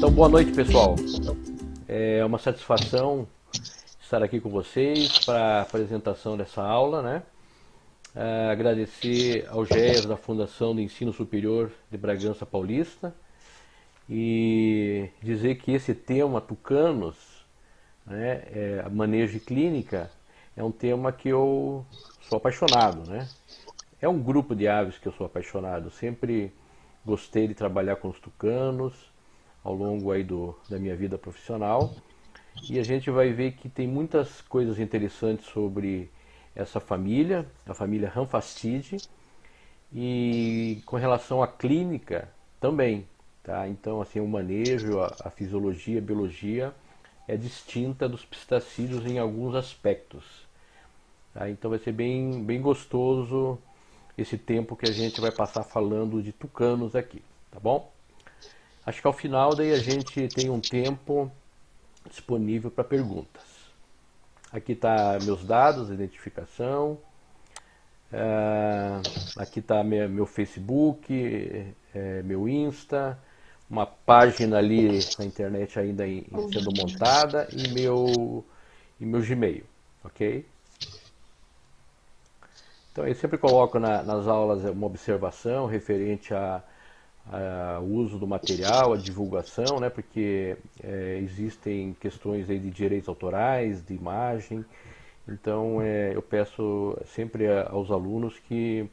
Então, boa noite, pessoal. É uma satisfação estar aqui com vocês para a apresentação dessa aula, né? Agradecer ao GES da Fundação de Ensino Superior de Bragança Paulista e dizer que esse tema tucanos, né, manejo de clínica, é um tema que eu sou apaixonado, né? É um grupo de aves que eu sou apaixonado. Sempre gostei de trabalhar com os tucanos ao longo aí da minha vida profissional. E a gente vai ver que tem muitas coisas interessantes sobre essa família, a família Ramphastidae, e com relação à clínica também, tá? Então, assim, o manejo, a fisiologia, a biologia é distinta dos pistacídeos em alguns aspectos, tá? Então vai ser bem gostoso esse tempo que a gente vai passar falando de tucanos aqui, tá bom? Acho que ao final daí a gente tem um tempo disponível para perguntas. Aqui está meus dados, identificação, aqui está meu Facebook, meu Insta, uma página ali na internet ainda sendo montada e meu Gmail, ok? Então eu sempre coloco nas aulas uma observação referente ao uso do material, a divulgação, né, porque existem questões aí de direitos autorais, de imagem. Então eu peço sempre aos alunos que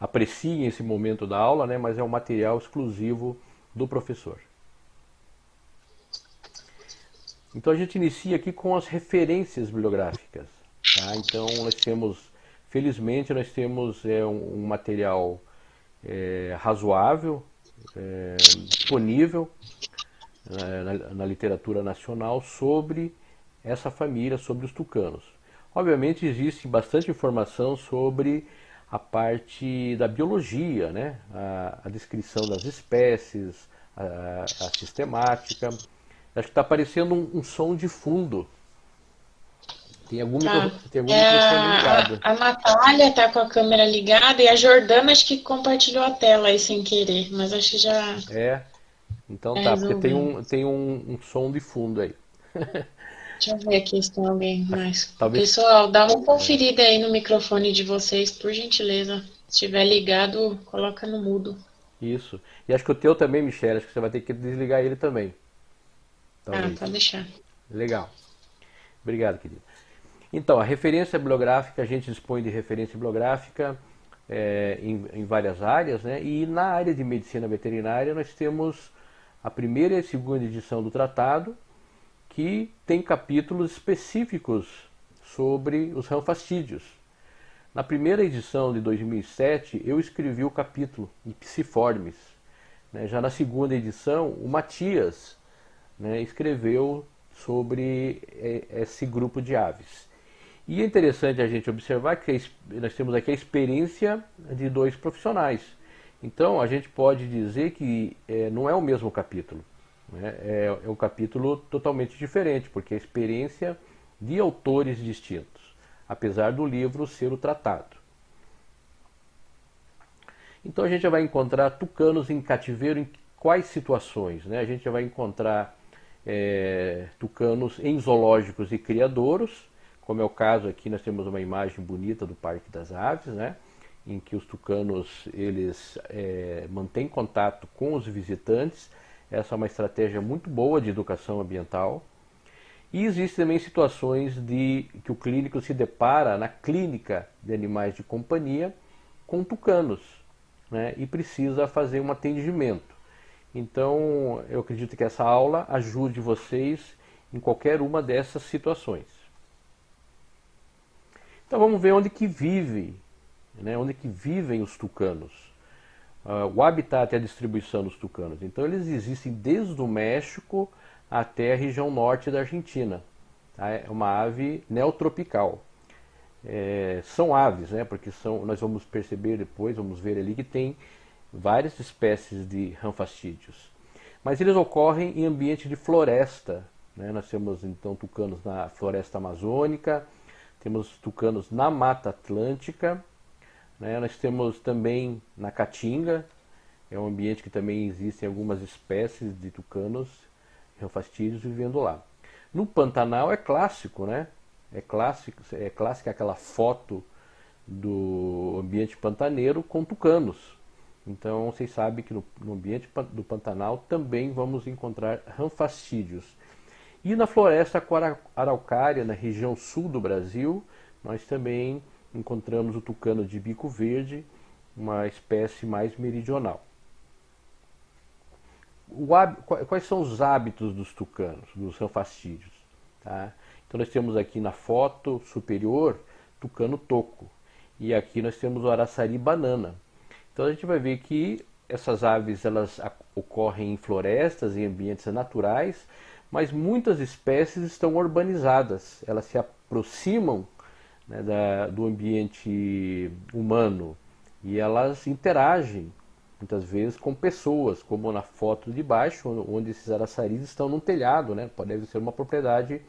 apreciem esse momento da aula, né, mas é um material exclusivo do professor. Então a gente inicia aqui com as referências bibliográficas, tá? Então felizmente nós temos um material razoável, disponível na literatura nacional sobre essa família, sobre os tucanos. Obviamente existe bastante informação sobre a parte da biologia, né? A descrição das espécies, a sistemática. Acho que está aparecendo um som de fundo. Tá. Tem algum É, microfone ligado. a Natália tá com a câmera ligada e a Jordana acho que compartilhou a tela aí sem querer, mas acho que já É, então tá, porque tem resolveu. um som de fundo aí. Deixa eu ver aqui se tem alguém mais. Talvez. Pessoal, dá uma conferida aí no microfone de vocês, por gentileza. Se estiver ligado, coloca no mudo. Isso. E acho que o teu também, Michelle, acho que você vai ter que desligar ele também. Ah, Talvez. pode deixar. Legal. Obrigado, querido. Então, a referência bibliográfica, a gente dispõe de referência bibliográfica em várias áreas, né? E na área de medicina veterinária nós temos a primeira e a segunda edição do tratado, que tem capítulos específicos sobre os rânfastídeos. Na primeira edição de 2007, eu escrevi o capítulo de Psiformes, né? Já na segunda edição, o Matias, né, escreveu sobre esse grupo de aves. E é interessante a gente observar que nós temos aqui a experiência de dois profissionais. Então a gente pode dizer que não é o mesmo capítulo, né? É um capítulo totalmente diferente, porque é a experiência de autores distintos, apesar do livro ser o tratado. Então a gente já vai encontrar tucanos em cativeiro em quais situações, né? A gente já vai encontrar tucanos em zoológicos e criadouros, como é o caso aqui, nós temos uma imagem bonita do Parque das Aves, né? Em que os tucanos eles mantêm contato com os visitantes. Essa é uma estratégia muito boa de educação ambiental. E existem também situações que o clínico se depara na clínica de animais de companhia com tucanos, né? E precisa fazer um atendimento. Então, eu acredito que essa aula ajude vocês em qualquer uma dessas situações. Então, vamos ver onde que vive, né? Onde que vivem os tucanos. O habitat e a distribuição dos tucanos. Então, eles existem desde o México até a região norte da Argentina. Tá? É uma ave neotropical. São aves, né? Porque nós vamos perceber depois, vamos ver ali que tem várias espécies de rânfastídeos. Mas eles ocorrem em ambiente de floresta, né? Nós temos então tucanos na floresta amazônica, temos tucanos na Mata Atlântica, né? Nós temos também na Caatinga, é um ambiente que também existem algumas espécies de tucanos ranfastídeos vivendo lá. No Pantanal é clássico, né? É clássica aquela foto do ambiente pantaneiro com tucanos. Então vocês sabem que no ambiente do Pantanal também vamos encontrar ranfastídeos. E na floresta araucária, na região sul do Brasil, nós também encontramos o tucano de bico verde, uma espécie mais meridional. Quais são os hábitos dos tucanos, dos ranfastídeos? Tá? Então nós temos aqui na foto superior tucano toco, e aqui nós temos o araçari banana. Então a gente vai ver que essas aves elas ocorrem em florestas, em ambientes naturais, mas muitas espécies estão urbanizadas, elas se aproximam, né, do ambiente humano e elas interagem muitas vezes com pessoas, como na foto de baixo, onde esses araçaris estão num telhado, né? Deve ser uma propriedade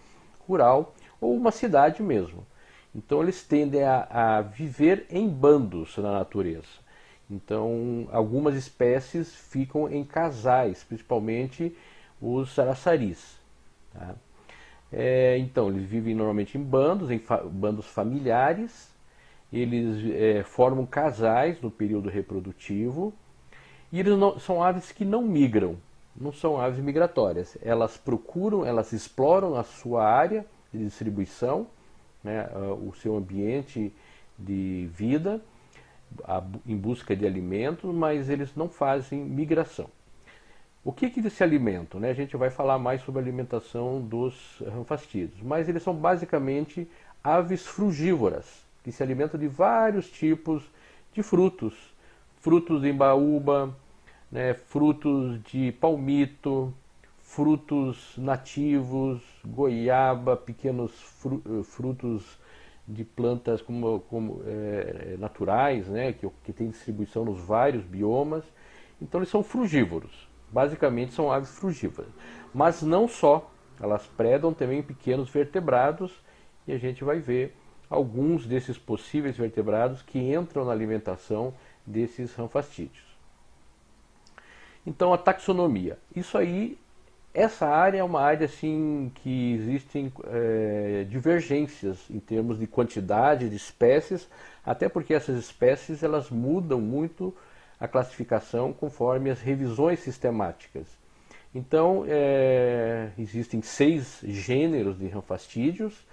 rural ou uma cidade mesmo. Então eles tendem a viver em bandos na natureza. Então algumas espécies ficam em casais, principalmente os araçaris. Tá? Então eles vivem normalmente em bandos familiares, eles formam casais no período reprodutivo, e eles são aves que não migram, não são aves migratórias. Elas procuram, elas exploram a sua área de distribuição, né, o seu ambiente de vida, em busca de alimentos, mas eles não fazem migração. O que eles se alimentam? Né? A gente vai falar mais sobre a alimentação dos ranfastídeos, mas eles são basicamente aves frugívoras, que se alimentam de vários tipos de frutos, frutos de embaúba, né, frutos de palmito, frutos nativos, goiaba, pequenos frutos de plantas naturais, né, que têm distribuição nos vários biomas. Então eles são frugívoros, basicamente são aves frugívoras. Mas não só, elas predam também pequenos vertebrados, e a gente vai ver alguns desses possíveis vertebrados que entram na alimentação desses ranfastídeos. Então a taxonomia, isso aí, essa área é uma área assim que existem divergências em termos de quantidade de espécies, até porque essas espécies elas mudam muito a classificação conforme as revisões sistemáticas. Então existem 6 gêneros de ranfastídeos,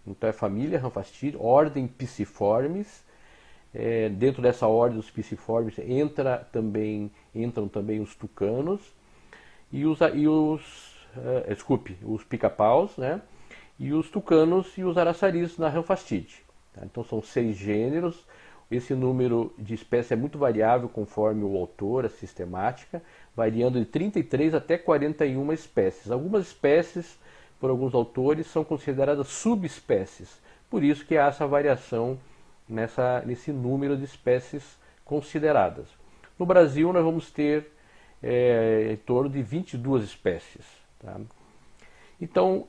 então é família ranfastídeo, ordem Pisciformes. Dentro dessa ordem dos pisciformes entram também os tucanos e os pica-paus, né? E os tucanos e os araçaris na ranfastide. Tá? Então são 6 gêneros. Esse número de espécies é muito variável conforme o autor, a sistemática, variando de 33 até 41 espécies. Algumas espécies, por alguns autores, são consideradas subespécies. Por isso que há essa variação nesse número de espécies consideradas. No Brasil nós vamos ter em torno de 22 espécies. Tá? Então,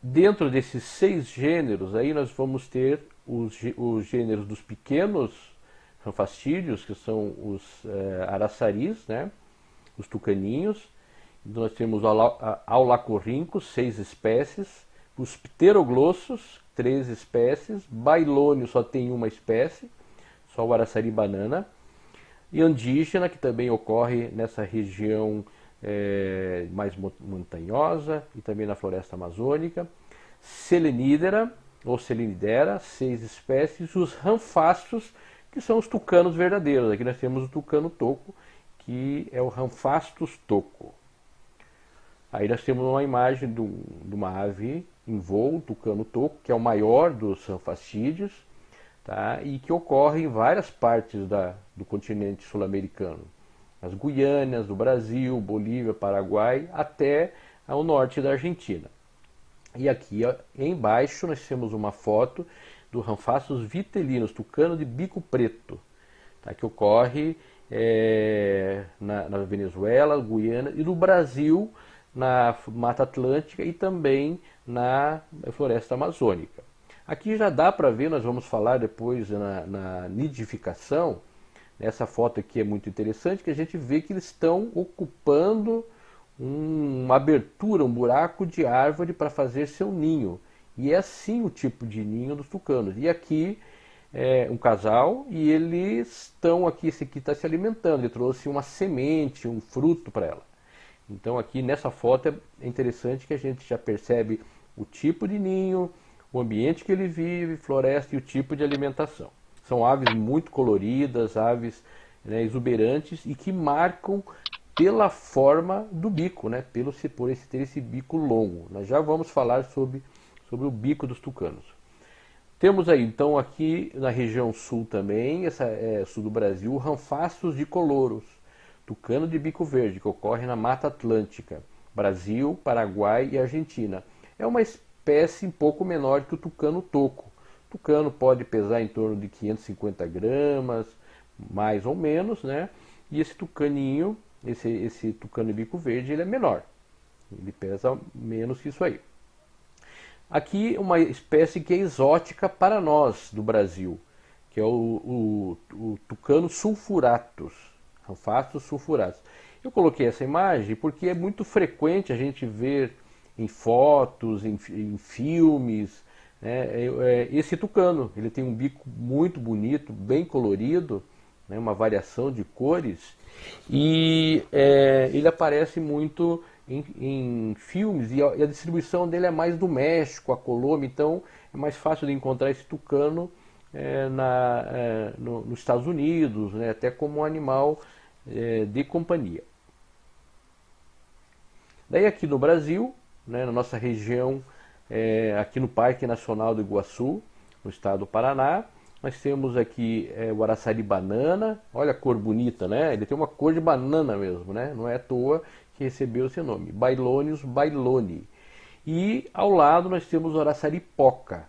dentro desses 6 gêneros, aí nós vamos ter os gêneros dos pequenos ranfastídeos, que são os araçaris, né? Os tucaninhos. Então, nós temos o aulacorrinco, 6 espécies, os pteroglossos, 3 espécies, bailônio só tem uma espécie, só o araçari banana, e andígena, que também ocorre nessa região mais montanhosa e também na floresta amazônica, selenídera ou selenidera, 6 espécies, os ranfastos, que são os tucanos verdadeiros. Aqui nós temos o tucano toco, que é o ranfastus toco. Aí nós temos uma imagem de uma ave em voo, tucano toco, que é o maior dos ranfastídeos, tá? E que ocorre em várias partes do continente sul-americano. As Guianas, do Brasil, Bolívia, Paraguai, até ao norte da Argentina. E aqui embaixo nós temos uma foto do ranfastus vitellinus, tucano de bico preto, tá? Que ocorre na Venezuela, Guiana e no Brasil, na Mata Atlântica e também na floresta amazônica. Aqui já dá para ver, nós vamos falar depois na nidificação, Essa foto aqui é muito interessante, que a gente vê que eles estão ocupando uma abertura, um buraco de árvore para fazer seu ninho. E é assim o tipo de ninho dos tucanos. E aqui é um casal e eles estão aqui, esse aqui está se alimentando, ele trouxe uma semente, um fruto para ela. Então aqui nessa foto é interessante que a gente já percebe o tipo de ninho, o ambiente que ele vive, floresta e o tipo de alimentação. São aves muito coloridas, aves, né, exuberantes e que marcam pela forma do bico, né, por esse ter esse bico longo. Nós já vamos falar sobre o bico dos tucanos. Temos aí, então, aqui na região sul também, sul do Brasil, ranfastos de coloros, tucano de bico verde, que ocorre na Mata Atlântica, Brasil, Paraguai e Argentina. É uma espécie um pouco menor que o tucano toco. O tucano pode pesar em torno de 550 gramas, mais ou menos, né? E esse tucaninho, esse tucano de bico verde, ele é menor. Ele pesa menos que isso aí. Aqui uma espécie que é exótica para nós do Brasil, que é o tucano sulfuratus, ranfastos sulfuratus. Eu coloquei essa imagem porque é muito frequente a gente ver em fotos, em filmes, né, esse tucano. Ele tem um bico muito bonito, bem colorido, né, uma variação de cores, e ele aparece muito em filmes, e a distribuição dele é mais do México, a Colômbia, então é mais fácil de encontrar esse tucano nos Estados Unidos, né, até como um animal de companhia. Daí aqui no Brasil, né, na nossa região, aqui no Parque Nacional do Iguaçu, no estado do Paraná, nós temos aqui o araçari banana, olha a cor bonita, né? Ele tem uma cor de banana mesmo, né? Não é à toa que recebeu esse nome, Bailonius bailoni. E ao lado nós temos o araçari poca.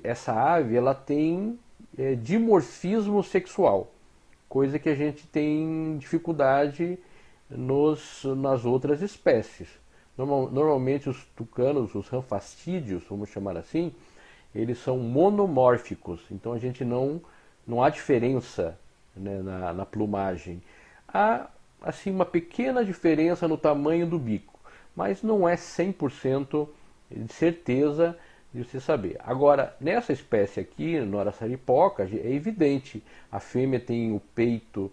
Essa ave ela tem dimorfismo sexual, coisa que a gente tem dificuldade nas outras espécies. Normalmente os tucanos, os ranfastídeos, vamos chamar assim, eles são monomórficos, então a gente não há diferença, né, na plumagem. Há assim uma pequena diferença no tamanho do bico, mas não é 100% de certeza de você saber. Agora, nessa espécie aqui, no araçaripoca, é evidente, a fêmea tem o peito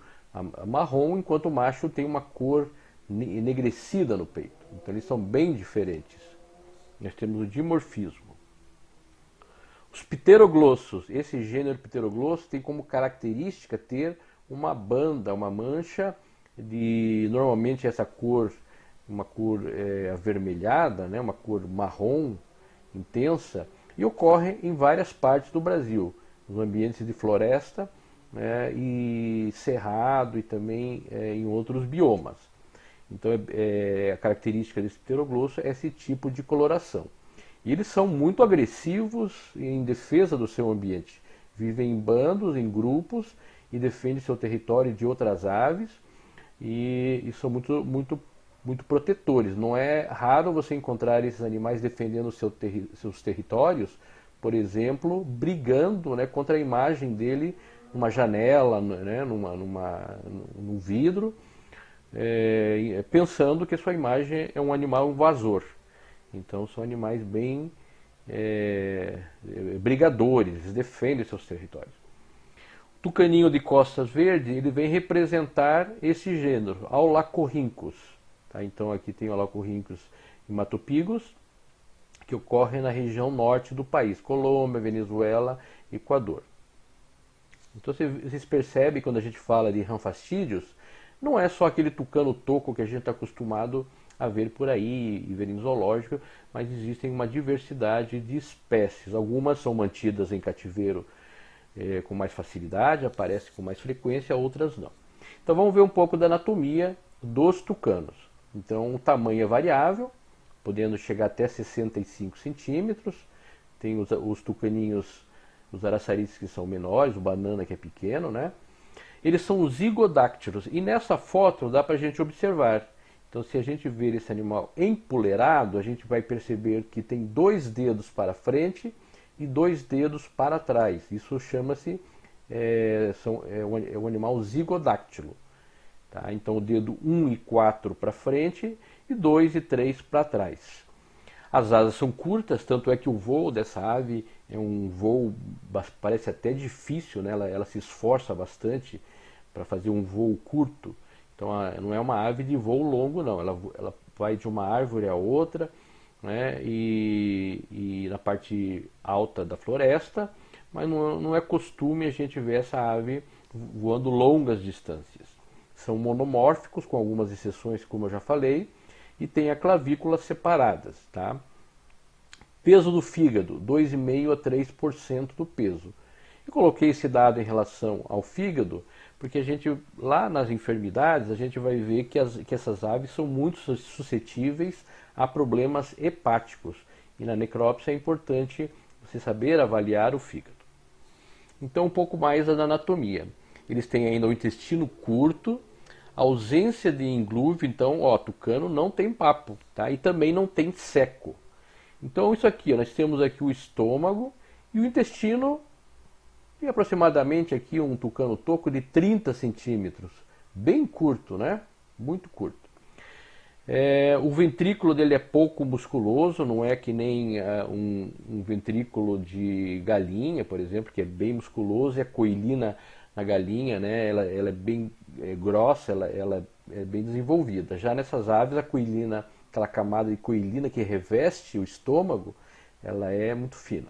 marrom, enquanto o macho tem uma cor enegrecida no peito. Então eles são bem diferentes. Nós temos o dimorfismo. Os pteroglossos, esse gênero pteroglosso tem como característica ter uma banda, uma mancha de normalmente essa cor, uma cor avermelhada, né, uma cor marrom intensa, e ocorre em várias partes do Brasil, nos ambientes de floresta, né, e cerrado e também em outros biomas. Então a característica desse pteroglosso é esse tipo de coloração. E eles são muito agressivos em defesa do seu ambiente. Vivem em bandos, em grupos, e defendem seu território de outras aves, e são muito protetores. Não é raro você encontrar esses animais defendendo seus territórios, por exemplo, brigando, né, contra a imagem dele numa janela, né, num vidro, pensando que a sua imagem é um animal invasor. Então são animais bem brigadores, eles defendem seus territórios. O tucaninho de costas verdes, ele vem representar esse gênero, Aulacorhynchus. Tá? Então aqui tem o Aulacorhynchus hematopygus, que ocorre na região norte do país, Colômbia, Venezuela, Equador. Então vocês percebem quando a gente fala de ranfastídeos, não é só aquele tucano toco que a gente está acostumado a ver por aí e ver em zoológico, mas existem uma diversidade de espécies. Algumas são mantidas em cativeiro com mais facilidade, aparecem com mais frequência, outras não. Então vamos ver um pouco da anatomia dos tucanos. Então o tamanho é variável, podendo chegar até 65 centímetros. Tem os tucaninhos, os araçaris que são menores, o banana que é pequeno, né? Eles são os zigodáctilos, e nessa foto dá para a gente observar. Então, se a gente ver esse animal empoleirado, a gente vai perceber que tem 2 dedos para frente e 2 dedos para trás. Isso chama-se é um animal zigodáctilo. Tá? Então o dedo 1 e 4 para frente e 2 e 3 para trás. As asas são curtas, tanto é que o voo dessa ave é um voo, parece até difícil, né? Ela se esforça bastante para fazer um voo curto. Então não é uma ave de voo longo, não. Ela vai de uma árvore a outra, né? E na parte alta da floresta, mas não é costume a gente ver essa ave voando longas distâncias. São monomórficos, com algumas exceções, como eu já falei, e tem a clavícula separadas, tá? Peso do fígado, 2,5% a 3% do peso. Eu coloquei esse dado em relação ao fígado, porque a gente, lá nas enfermidades, a gente vai ver que essas aves são muito suscetíveis a problemas hepáticos. E na necrópsia é importante você saber avaliar o fígado. Então, um pouco mais da anatomia. Eles têm ainda o intestino curto, ausência de englúvio, então, tucano não tem papo, tá? E também não tem seco. Então, isso aqui, nós temos aqui o estômago e o intestino, e aproximadamente aqui um tucano toco de 30 centímetros. Bem curto, né? Muito curto. O ventrículo dele é pouco musculoso, não é que nem um ventrículo de galinha, por exemplo, que é bem musculoso, e a coilina na galinha, né, ela é bem grossa, ela é bem desenvolvida. Já nessas aves, a coilina, aquela camada de coilina que reveste o estômago, ela é muito fina.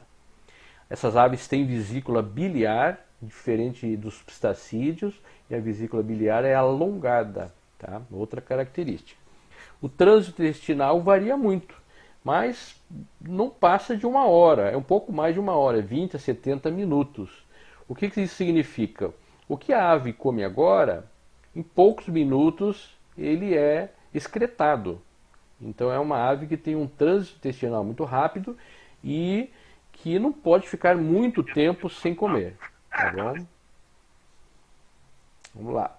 Essas aves têm vesícula biliar, diferente dos pistacídeos, e a vesícula biliar é alongada, tá? Outra característica. O trânsito intestinal varia muito, mas não passa de 1 hora, é um pouco mais de 1 hora, 20 a 70 minutos. O que isso significa? O que a ave come agora, em poucos minutos ele é excretado. Então é uma ave que tem um trânsito intestinal muito rápido e que não pode ficar muito tempo sem comer. Tá bom? Vamos lá.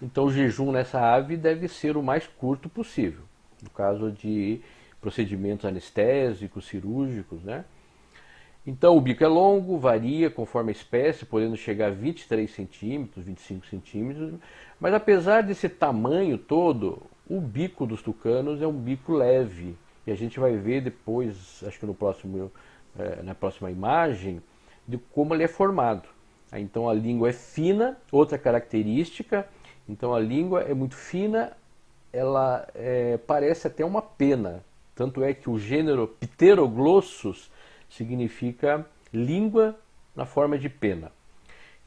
Então o jejum nessa ave deve ser o mais curto possível, no caso de procedimentos anestésicos, cirúrgicos, né? Então o bico é longo, varia conforme a espécie, podendo chegar a 23 centímetros, 25 centímetros, mas apesar desse tamanho todo, o bico dos tucanos é um bico leve, e a gente vai ver depois, acho que na próxima imagem, de como ele é formado. Então a língua é fina, outra característica. Então a língua é muito fina, ela parece até uma pena. Tanto é que o gênero Pteroglossus significa língua na forma de pena.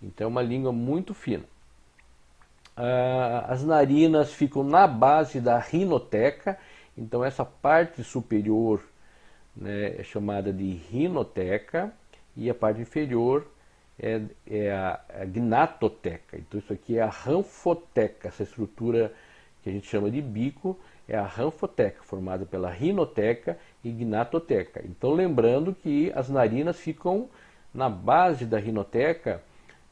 Então é uma língua muito fina. As narinas ficam na base da rinoteca. Então essa parte superior, né, é chamada de rinoteca e a parte inferior é a gnatoteca. Então isso aqui é a ranfoteca, essa estrutura que a gente chama de bico é a ranfoteca, formada pela rinoteca e gnatoteca. Então lembrando que as narinas ficam na base da rinoteca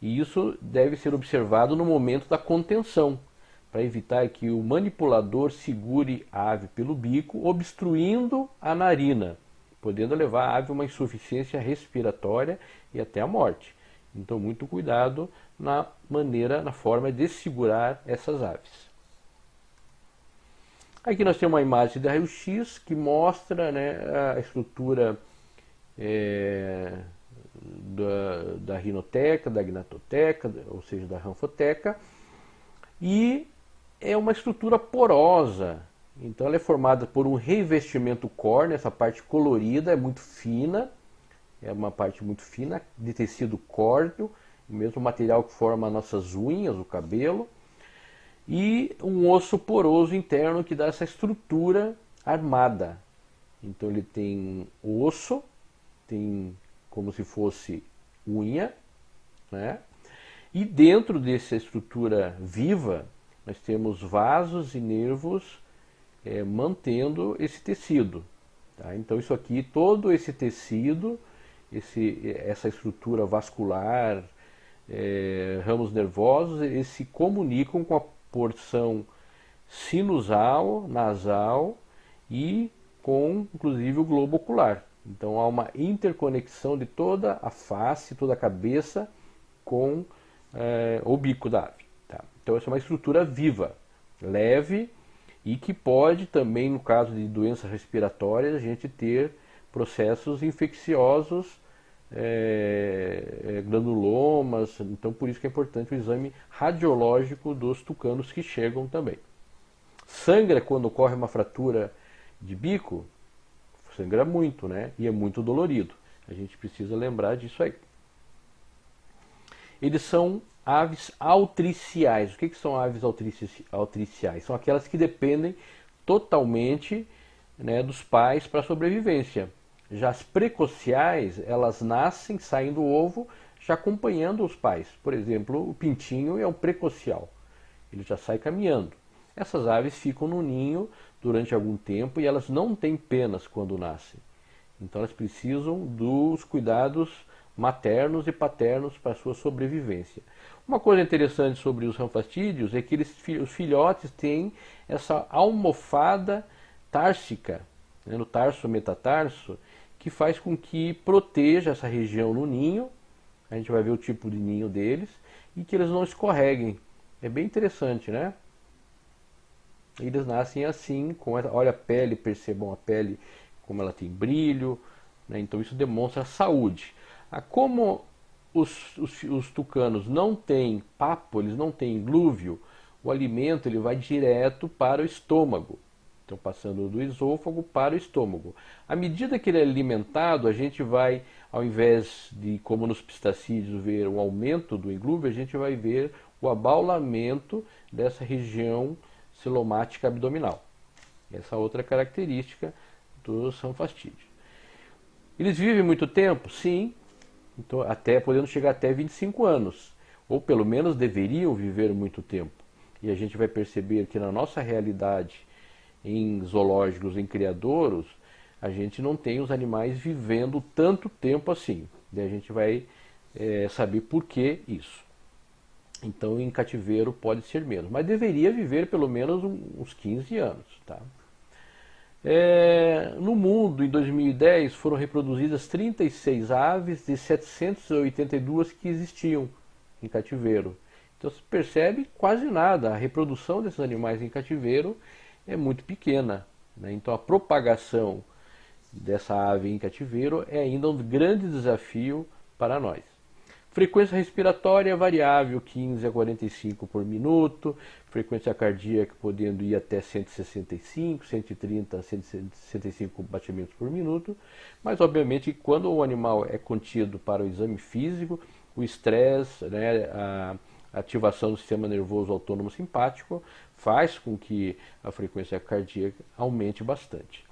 e isso deve ser observado no momento da contenção, para evitar que o manipulador segure a ave pelo bico, obstruindo a narina, podendo levar a ave a uma insuficiência respiratória e até a morte. Então, muito cuidado na forma de segurar essas aves. Aqui nós temos uma imagem da raio-x que mostra, né, a estrutura da rinoteca, da gnatoteca, ou seja, da ranfoteca, e é uma estrutura porosa. Então ela é formada por um revestimento córneo, essa parte colorida é muito fina, é uma parte muito fina de tecido córneo, o mesmo material que forma nossas unhas, o cabelo, e um osso poroso interno que dá essa estrutura armada. Então ele tem osso, tem como se fosse unha, né? E dentro dessa estrutura viva, nós temos vasos e nervos mantendo esse tecido. Tá? Então isso aqui, todo esse tecido, essa estrutura vascular, ramos nervosos, eles se comunicam com a porção sinusal, nasal e com, inclusive, o globo ocular. Então há uma interconexão de toda a face, toda a cabeça com o bico da ave. Tá? Então essa é uma estrutura viva, leve e que pode também, no caso de doenças respiratórias, a gente ter processos infecciosos, granulomas. Então por isso que é importante o exame radiológico dos tucanos que chegam também. Sangra quando ocorre uma fratura de bico, sangra muito, né? E é muito dolorido. A gente precisa lembrar disso aí. Eles são aves altriciais. O que são aves altriciais? São aquelas que dependem totalmente, né, dos pais para a sobrevivência. Já as precociais, elas nascem, saem do ovo, já acompanhando os pais. Por exemplo, o pintinho é um precocial. Ele já sai caminhando. Essas aves ficam no ninho durante algum tempo e elas não têm penas quando nascem. Então elas precisam dos cuidados maternos e paternos para a sua sobrevivência. Uma coisa interessante sobre os ranfastídeos é que os filhotes têm essa almofada társica, né, no tarso metatarso, que faz com que proteja essa região no ninho. A gente vai ver o tipo de ninho deles e que eles não escorreguem. É bem interessante, né? Eles nascem assim, olha a pele, percebam a pele como ela tem brilho, né? Então isso demonstra saúde. Como os tucanos não têm papo, eles não têm glúvio, o alimento ele vai direto para o estômago. Então passando do esôfago para o estômago. À medida que ele é alimentado, a gente vai, ao invés de, como nos pistacídeos, ver um aumento do glúvio, a gente vai ver o abaulamento dessa região cilomática abdominal. Essa outra característica dos ranfastídeos. Eles vivem muito tempo? Sim, então, podendo chegar até 25 anos, ou pelo menos deveriam viver muito tempo. E a gente vai perceber que na nossa realidade, em zoológicos, em criadouros, a gente não tem os animais vivendo tanto tempo assim. E a gente vai saber por que isso. Então em cativeiro pode ser menos, mas deveria viver pelo menos uns 15 anos. Tá? No mundo, em 2010, foram reproduzidas 36 aves de 782 que existiam em cativeiro. Então se percebe quase nada, a reprodução desses animais em cativeiro é muito pequena. Né? Então a propagação dessa ave em cativeiro é ainda um grande desafio para nós. Frequência respiratória variável, 15 a 45 por minuto. Frequência cardíaca podendo ir até 165, 130 a 165 batimentos por minuto. Mas, obviamente, quando o animal é contido para o exame físico, o estresse, né, a ativação do sistema nervoso autônomo simpático faz com que a frequência cardíaca aumente bastante.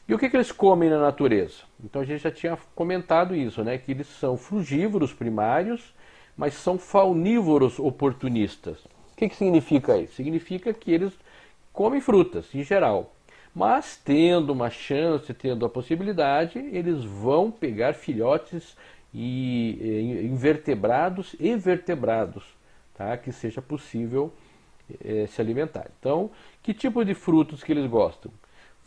E o que eles comem na natureza? Então a gente já tinha comentado isso, né? Que eles são frugívoros primários, mas são faunívoros oportunistas. O que significa isso? Significa que eles comem frutas, em geral. Mas tendo uma chance, tendo a possibilidade, eles vão pegar filhotes e invertebrados e vertebrados, tá? Que seja possível se alimentar. Então, que tipo de frutos que eles gostam?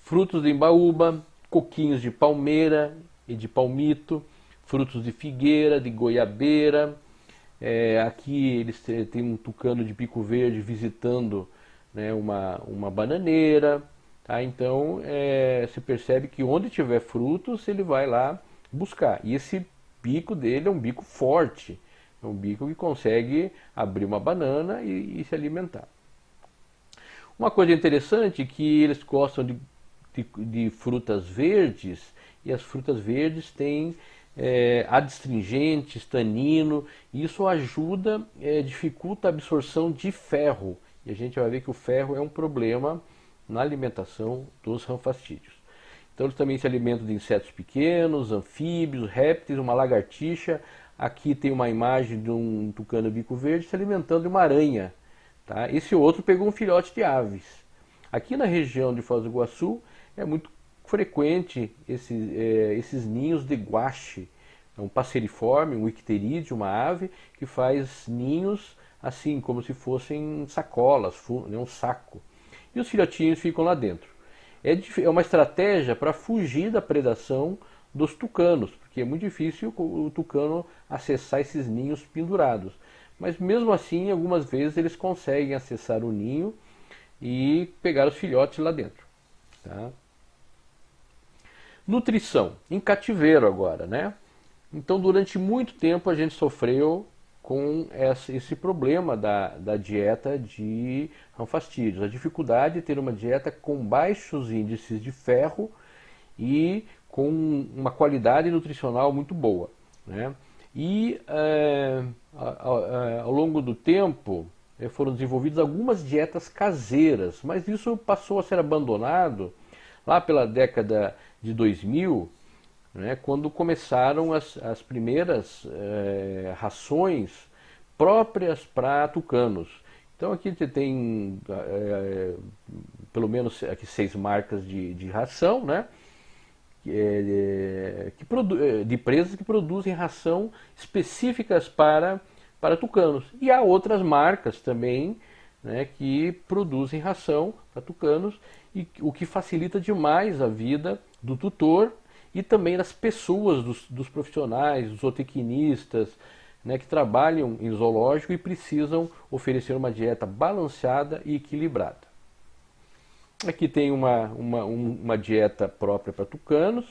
Frutos de embaúba, coquinhos de palmeira e de palmito, frutos de figueira, de goiabeira. Aqui eles têm um tucano de bico verde visitando, né, uma bananeira. Tá? Então se percebe que onde tiver frutos ele vai lá buscar. E esse bico dele é um bico forte, é um bico que consegue abrir uma banana e se alimentar. Uma coisa interessante é que eles gostam de frutas verdes, e as frutas verdes têm adstringentes, tanino, e isso ajuda, dificulta a absorção de ferro, e a gente vai ver que o ferro é um problema na alimentação dos ranfastídeos. Então eles também se alimentam de insetos pequenos, anfíbios, répteis, uma lagartixa. Aqui tem uma imagem de um tucano bico verde se alimentando de uma aranha. Tá? Esse outro pegou um filhote de aves. Aqui na região de Foz do Iguaçu é muito frequente esses ninhos de guache. É um passeriforme, um icterídeo, uma ave que faz ninhos assim, como se fossem sacolas, um saco. E os filhotinhos ficam lá dentro. É uma estratégia para fugir da predação dos tucanos, porque é muito difícil o tucano acessar esses ninhos pendurados. Mas mesmo assim, algumas vezes eles conseguem acessar o ninho e pegar os filhotes lá dentro. Tá? Nutrição, em cativeiro agora, né? Então, durante muito tempo a gente sofreu com esse problema da dieta de anfastídeos, a dificuldade de ter uma dieta com baixos índices de ferro e com uma qualidade nutricional muito boa, né? E ao longo do tempo foram desenvolvidas algumas dietas caseiras, mas isso passou a ser abandonado lá pela década de 2000, né, quando começaram as primeiras rações próprias para tucanos. Então aqui você tem pelo menos aqui 6 marcas de ração, né, de empresas que produzem ração específicas para tucanos. E há outras marcas também, né, que produzem ração para tucanos, e o que facilita demais a vida do tutor e também das pessoas, dos profissionais, dos zootecnistas, né, que trabalham em zoológico e precisam oferecer uma dieta balanceada e equilibrada. Aqui tem uma dieta própria para tucanos,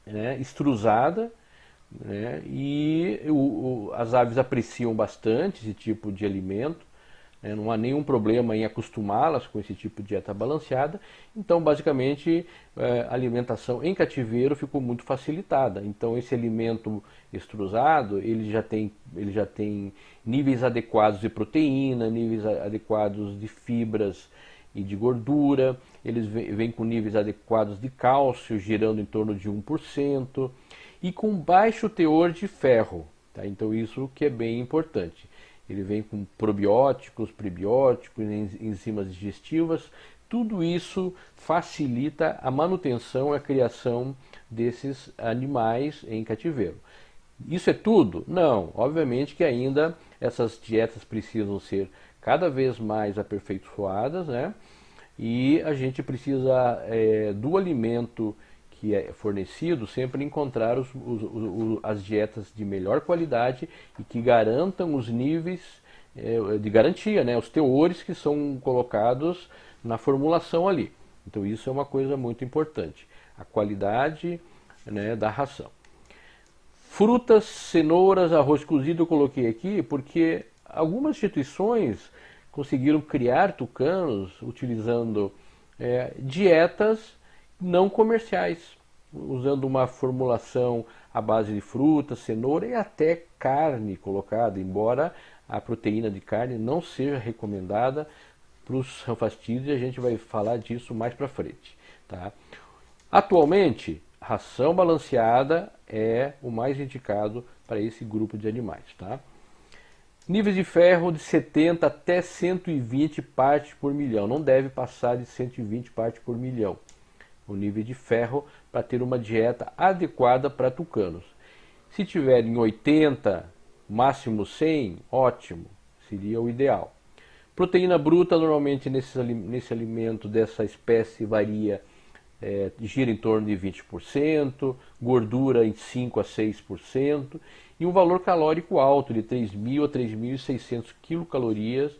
né, extrusada, né, e as aves apreciam bastante esse tipo de alimento, né, não há nenhum problema em acostumá-las com esse tipo de dieta balanceada. Então, basicamente, a alimentação em cativeiro ficou muito facilitada. Então, esse alimento extrusado, ele já tem níveis adequados de proteína, níveis adequados de fibras e de gordura, eles vêm com níveis adequados de cálcio, girando em torno de 1%, e com baixo teor de ferro. Tá? Então isso que é bem importante. Ele vem com probióticos, prebióticos, enzimas digestivas, tudo isso facilita a manutenção e a criação desses animais em cativeiro. Isso é tudo? Não, obviamente que ainda essas dietas precisam ser cada vez mais aperfeiçoadas, né? E a gente precisa do alimento que é fornecido sempre encontrar as dietas de melhor qualidade e que garantam os níveis de garantia, né? Os teores que são colocados na formulação ali. Então isso é uma coisa muito importante, a qualidade, né, da ração. Frutas, cenouras, arroz cozido eu coloquei aqui porque algumas instituições conseguiram criar tucanos utilizando dietas não comerciais, usando uma formulação à base de fruta, cenoura e até carne colocada, embora a proteína de carne não seja recomendada para os anfastídeos, e a gente vai falar disso mais para frente. Tá? Atualmente, ração balanceada é o mais indicado para esse grupo de animais. Tá? Níveis de ferro de 70 até 120 partes por milhão. Não deve passar de 120 partes por milhão. O nível de ferro para ter uma dieta adequada para tucanos. Se tiver em 80, máximo 100, ótimo. Seria o ideal. Proteína bruta, normalmente nesse alimento dessa espécie varia, gira em torno de 20%, gordura em 5 a 6%, e um valor calórico alto de 3.000 a 3.600 quilocalorias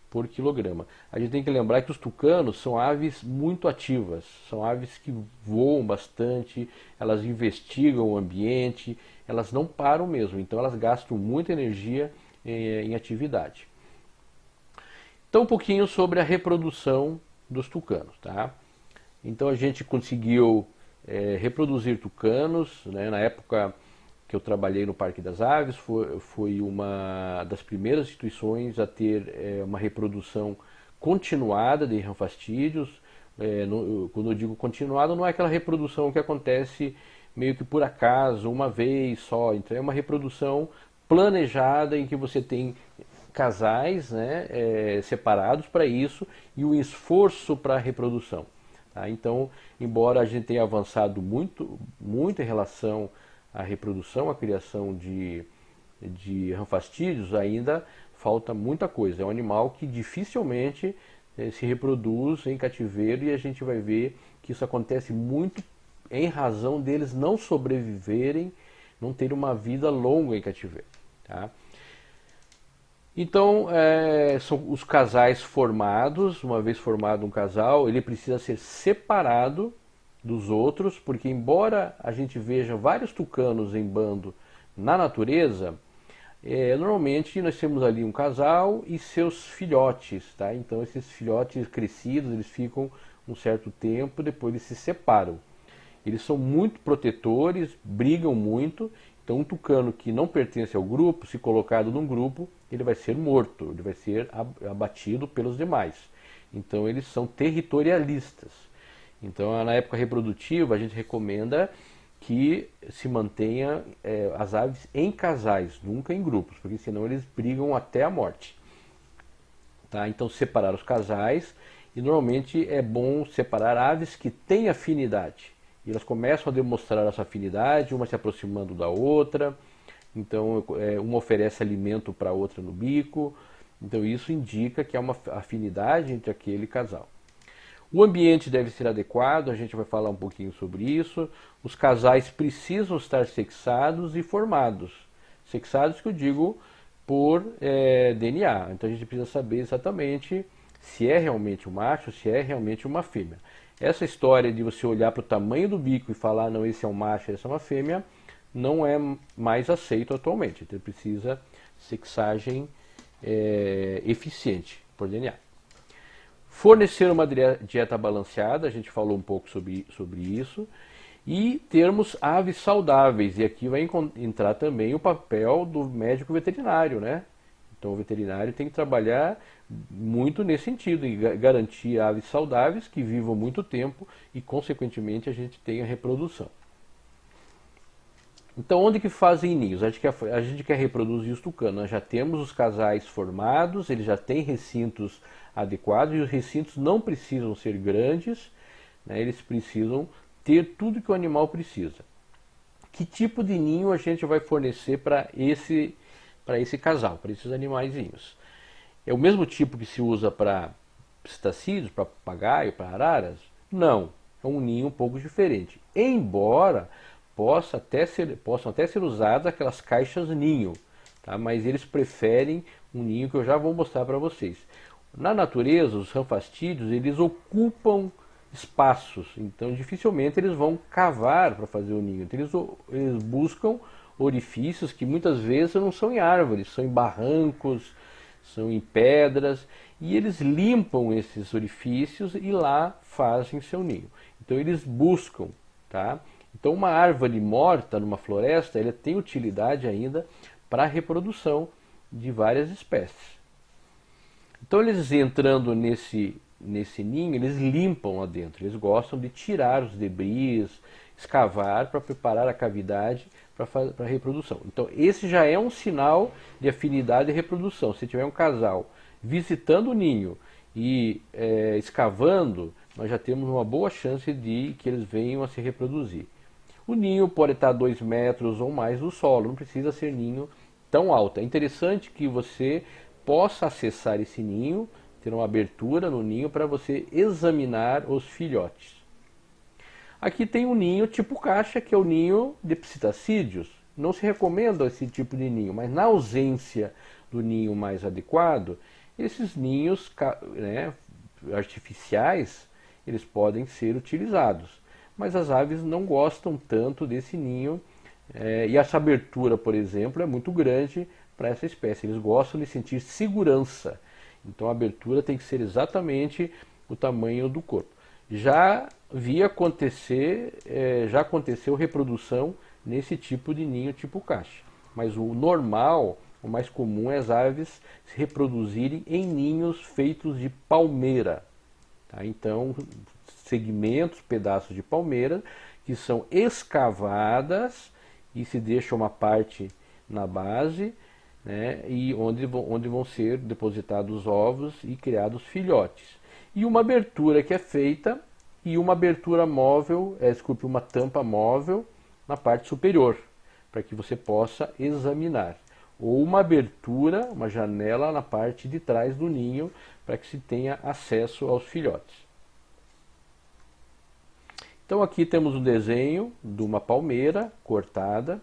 por quilograma. A gente tem que lembrar que os tucanos são aves muito ativas, são aves que voam bastante, elas investigam o ambiente, elas não param mesmo, então elas gastam muita energia em atividade. Então um pouquinho sobre a reprodução dos tucanos. Tá? Então a gente conseguiu reproduzir tucanos, né? Na época que eu trabalhei no Parque das Aves, foi uma das primeiras instituições a ter uma reprodução continuada de ranfastídeos. Quando eu digo continuada, não é aquela reprodução que acontece meio que por acaso, uma vez só. Então é uma reprodução planejada em que você tem casais, né, separados para isso e um esforço para a reprodução. Tá? Então, embora a gente tenha avançado muito em relação à reprodução, à criação de ranfastídeos, ainda falta muita coisa. É um animal que dificilmente se reproduz em cativeiro, e a gente vai ver que isso acontece muito em razão deles não sobreviverem, não terem uma vida longa em cativeiro. Tá? Então, são os casais formados. Uma vez formado um casal, ele precisa ser separado dos outros, porque embora a gente veja vários tucanos em bando na natureza, normalmente nós temos ali um casal e seus filhotes, tá? Então esses filhotes crescidos, eles ficam um certo tempo, depois eles se separam. Eles são muito protetores, brigam muito. Então um tucano que não pertence ao grupo, se colocado num grupo, ele vai ser morto, ele vai ser abatido pelos demais. Então eles são territorialistas. Então na época reprodutiva a gente recomenda que se mantenha as aves em casais, nunca em grupos, porque senão eles brigam até a morte. Tá? Então separar os casais, e normalmente é bom separar aves que têm afinidade. E elas começam a demonstrar essa afinidade, uma se aproximando da outra. Então uma oferece alimento para a outra no bico. Então isso indica que há uma afinidade entre aquele casal. O ambiente deve ser adequado, a gente vai falar um pouquinho sobre isso. Os casais precisam estar sexados e formados. Sexados que eu digo por DNA. Então a gente precisa saber exatamente se é realmente um macho, se é realmente uma fêmea. Essa história de você olhar para o tamanho do bico e falar, não, esse é um macho, essa é uma fêmea, não é mais aceito atualmente. Então precisa sexagem eficiente por DNA. Fornecer uma dieta balanceada, a gente falou um pouco sobre isso, e termos aves saudáveis, e aqui vai entrar também o papel do médico veterinário, né? Então o veterinário tem que trabalhar muito nesse sentido, em garantir aves saudáveis que vivam muito tempo e consequentemente a gente tenha reprodução. Então onde que fazem ninhos? A gente quer reproduzir os tucanos. Nós já temos os casais formados, eles já têm recintos adequados, e os recintos não precisam ser grandes, né? Eles precisam ter tudo que o animal precisa. Que tipo de ninho a gente vai fornecer para esse casal, para esses animaizinhos? É o mesmo tipo que se usa para psitacídeos, para papagaio, para araras? Não, é um ninho um pouco diferente. Embora possam até ser usadas aquelas caixas ninho, tá? Mas eles preferem um ninho que eu já vou mostrar para vocês. Na natureza, os ranfastídeos, eles ocupam espaços, então dificilmente eles vão cavar para fazer o ninho. Então, eles buscam orifícios que muitas vezes não são em árvores, são em barrancos, são em pedras, e eles limpam esses orifícios e lá fazem seu ninho. Então eles buscam, tá? Então uma árvore morta numa floresta, ela tem utilidade ainda para a reprodução de várias espécies. Então eles entrando nesse ninho, eles limpam lá dentro, eles gostam de tirar os debris, escavar para preparar a cavidade para a reprodução. Então esse já é um sinal de afinidade e reprodução. Se tiver um casal visitando o ninho e escavando, nós já temos uma boa chance de que eles venham a se reproduzir. O ninho pode estar 2 metros ou mais do solo, não precisa ser ninho tão alto. É interessante que você possa acessar esse ninho, ter uma abertura no ninho para você examinar os filhotes. Aqui tem um ninho tipo caixa, que é o ninho de psitacídeos. Não se recomenda esse tipo de ninho, mas na ausência do ninho mais adequado, esses ninhos, né, artificiais, eles podem ser utilizados. Mas as aves não gostam tanto desse ninho, e essa abertura, por exemplo, é muito grande para essa espécie. Eles gostam de sentir segurança. Então a abertura tem que ser exatamente o tamanho do corpo. Já aconteceu reprodução nesse tipo de ninho tipo caixa. Mas o normal, o mais comum é as aves se reproduzirem em ninhos feitos de palmeira. Tá? Então, segmentos, pedaços de palmeira que são escavadas e se deixa uma parte na base, né, e onde vão ser depositados os ovos e criados filhotes. E uma abertura que é feita, e uma abertura móvel, uma tampa móvel na parte superior, para que você possa examinar. Ou uma abertura, uma janela na parte de trás do ninho, para que se tenha acesso aos filhotes. Então aqui temos um desenho de uma palmeira cortada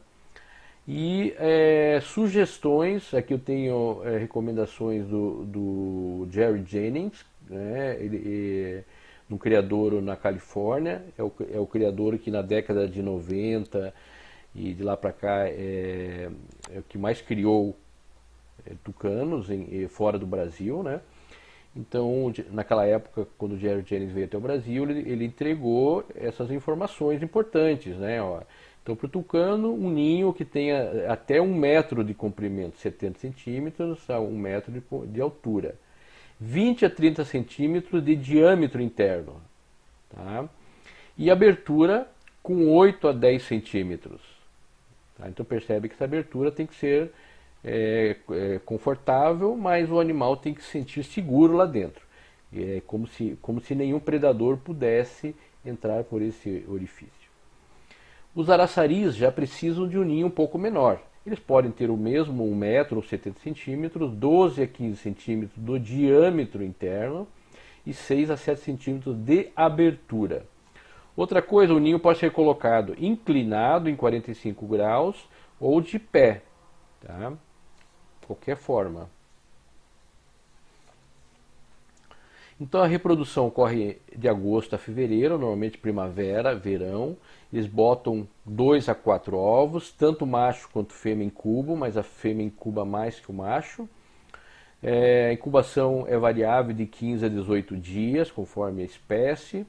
e sugestões. Aqui eu tenho recomendações do Jerry Jennings, né? Ele um criador na Califórnia, é o criador que na década de 90 e de lá para cá é o que mais criou tucanos fora do Brasil, né? Então, naquela época, quando o Jerry Jennings veio até o Brasil, ele entregou essas informações importantes, né? Ó, então, para o tucano, um ninho que tenha até 1 metro de comprimento, 70 centímetros a 1 metro de altura, 20 a 30 centímetros de diâmetro interno, tá? E abertura com 8 a 10 centímetros. Tá? Então percebe que essa abertura tem que ser confortável, mas o animal tem que se sentir seguro lá dentro. É como se nenhum predador pudesse entrar por esse orifício. Os araçaris já precisam de um ninho um pouco menor. Eles podem ter o mesmo 1 metro ou 70 centímetros, 12 a 15 centímetros do diâmetro interno e 6 a 7 centímetros de abertura. Outra coisa, o ninho pode ser colocado inclinado em 45 graus ou de pé, tá? Qualquer forma. Então a reprodução ocorre de agosto a fevereiro, normalmente primavera, verão. Eles botam 2 a 4 ovos, tanto macho quanto fêmea incubam, mas a fêmea incuba mais que o macho. A incubação é variável de 15 a 18 dias, conforme a espécie.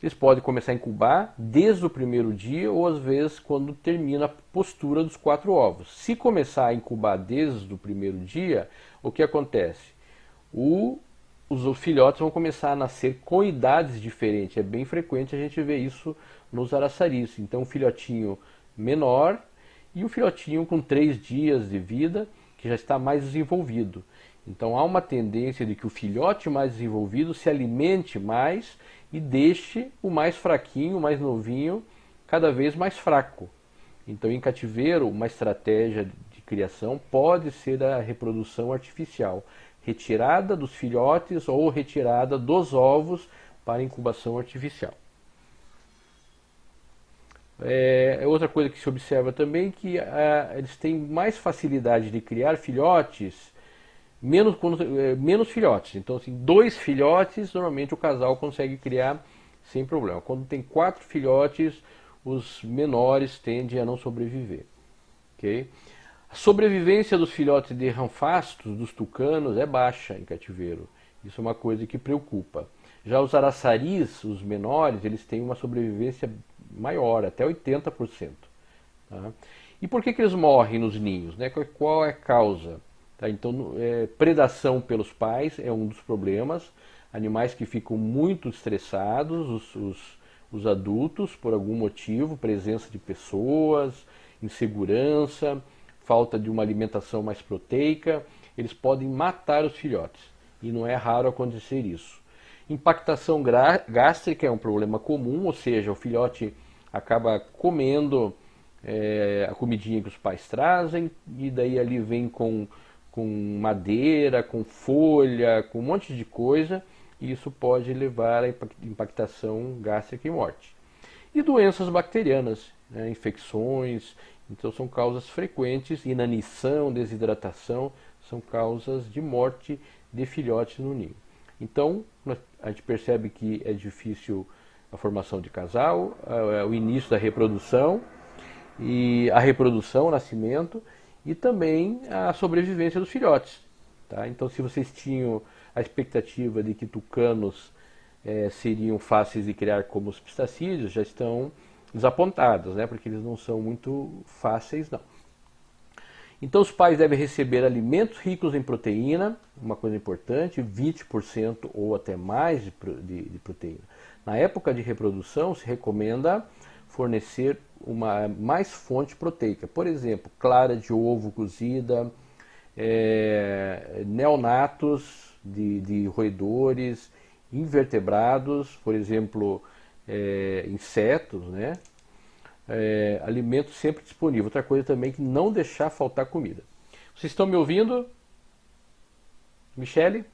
Eles podem começar a incubar desde o primeiro dia ou às vezes quando termina a postura dos 4 ovos. Se começar a incubar desde o primeiro dia, o que acontece? Os filhotes vão começar a nascer com idades diferentes. É bem frequente a gente ver isso nos araçaris. Então um filhotinho menor e um filhotinho com 3 dias de vida que já está mais desenvolvido. Então há uma tendência de que o filhote mais desenvolvido se alimente mais e deixe o mais fraquinho, o mais novinho, cada vez mais fraco. Então, em cativeiro, uma estratégia de criação pode ser a reprodução artificial, retirada dos filhotes ou retirada dos ovos para incubação artificial. Outra coisa que se observa também é que eles têm mais facilidade de criar filhotes menos filhotes. Então, assim, 2 filhotes, normalmente o casal consegue criar sem problema. Quando tem 4 filhotes, os menores tendem a não sobreviver. Okay? A sobrevivência dos filhotes de ranfastos, dos tucanos, é baixa em cativeiro. Isso é uma coisa que preocupa. Já os araçaris, os menores, eles têm uma sobrevivência maior, até 80%. Tá? E por que eles morrem nos ninhos? Né? Qual é a causa? Tá, então, predação pelos pais é um dos problemas. Animais que ficam muito estressados, os adultos, por algum motivo, presença de pessoas, insegurança, falta de uma alimentação mais proteica, eles podem matar os filhotes. E não é raro acontecer isso. Impactação gástrica é um problema comum, ou seja, o filhote acaba comendo a comidinha que os pais trazem, e daí ali vem com madeira, com folha, com um monte de coisa, e isso pode levar a impactação gástrica e morte. E doenças bacterianas, né, infecções, então são causas frequentes, inanição, desidratação, são causas de morte de filhotes no ninho. Então, a gente percebe que é difícil a formação de casal, o início da reprodução, e a reprodução, o nascimento, e também a sobrevivência dos filhotes. Tá? Então, se vocês tinham a expectativa de que tucanos seriam fáceis de criar como os pistacídeos, já estão desapontados, né? Porque eles não são muito fáceis, não. Então, os pais devem receber alimentos ricos em proteína, uma coisa importante, 20% ou até mais de proteína. Na época de reprodução, se recomenda fornecer mais fonte proteica. Por exemplo, clara de ovo cozida, neonatos de roedores, invertebrados, por exemplo, insetos, né? Alimento sempre disponível. Outra coisa também é que não deixar faltar comida. Vocês estão me ouvindo? Michele?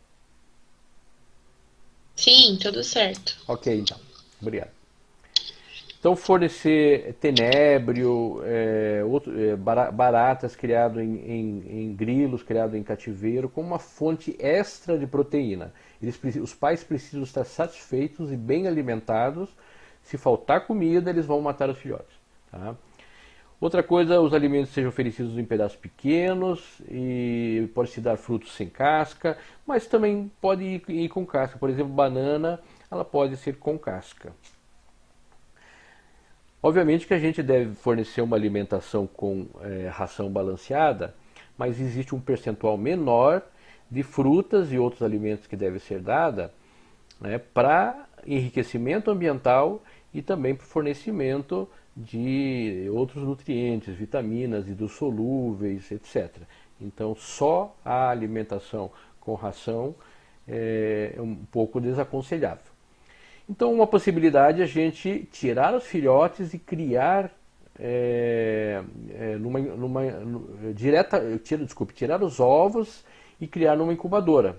Sim, tudo certo. Ok, então. Obrigado. Então, fornecer tenébrio, baratas criado em grilos, criado em cativeiro, como uma fonte extra de proteína. Os pais precisam estar satisfeitos e bem alimentados. Se faltar comida, eles vão matar os filhotes. Tá? Outra coisa, os alimentos sejam oferecidos em pedaços pequenos e pode-se dar frutos sem casca, mas também pode ir com casca. Por exemplo, banana, ela pode ser com casca. Obviamente que a gente deve fornecer uma alimentação com ração balanceada, mas existe um percentual menor de frutas e outros alimentos que deve ser dada, né, para enriquecimento ambiental e também para fornecimento de outros nutrientes, vitaminas, hidrossolúveis, etc. Então, só a alimentação com ração é um pouco desaconselhável. Então, uma possibilidade é a gente tirar os filhotes e criar tirar os ovos e criar numa incubadora.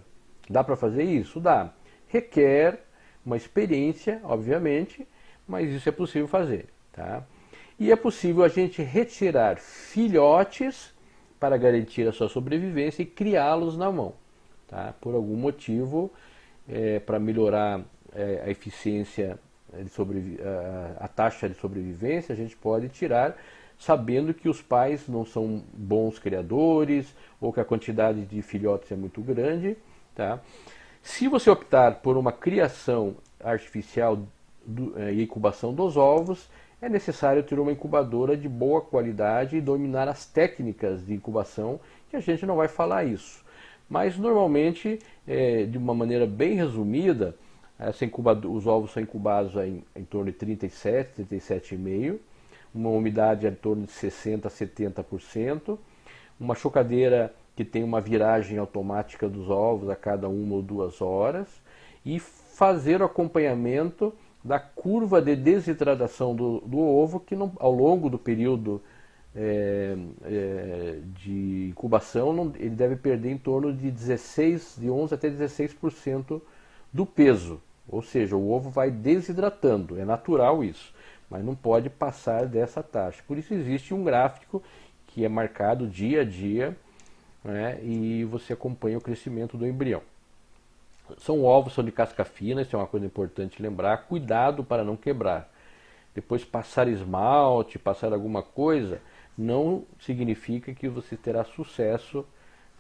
Dá para fazer isso? Dá. Requer uma experiência, obviamente, mas isso é possível fazer. Tá? E é possível a gente retirar filhotes para garantir a sua sobrevivência e criá-los na mão. Tá? Por algum motivo, para melhorar a eficiência, a taxa de sobrevivência, a gente pode tirar sabendo que os pais não são bons criadores ou que a quantidade de filhotes é muito grande. Tá? Se você optar por uma criação artificial e incubação dos ovos, é necessário ter uma incubadora de boa qualidade e dominar as técnicas de incubação, que a gente não vai falar isso. Mas normalmente, de uma maneira bem resumida, os ovos são incubados em torno de 37, 37,5%, uma umidade em torno de 60% a 70%, uma chocadeira que tem uma viragem automática dos ovos a cada 1 ou 2 horas, e fazer o acompanhamento da curva de desidratação do ovo, que ao longo do período de incubação ele deve perder em torno de 11 até 16% do peso. Ou seja, o ovo vai desidratando, é natural isso, mas não pode passar dessa taxa. Por isso existe um gráfico que é marcado dia a dia, né, e você acompanha o crescimento do embrião. São de casca fina, isso é uma coisa importante lembrar. Cuidado para não quebrar. Depois passar esmalte, passar alguma coisa, não significa que você terá sucesso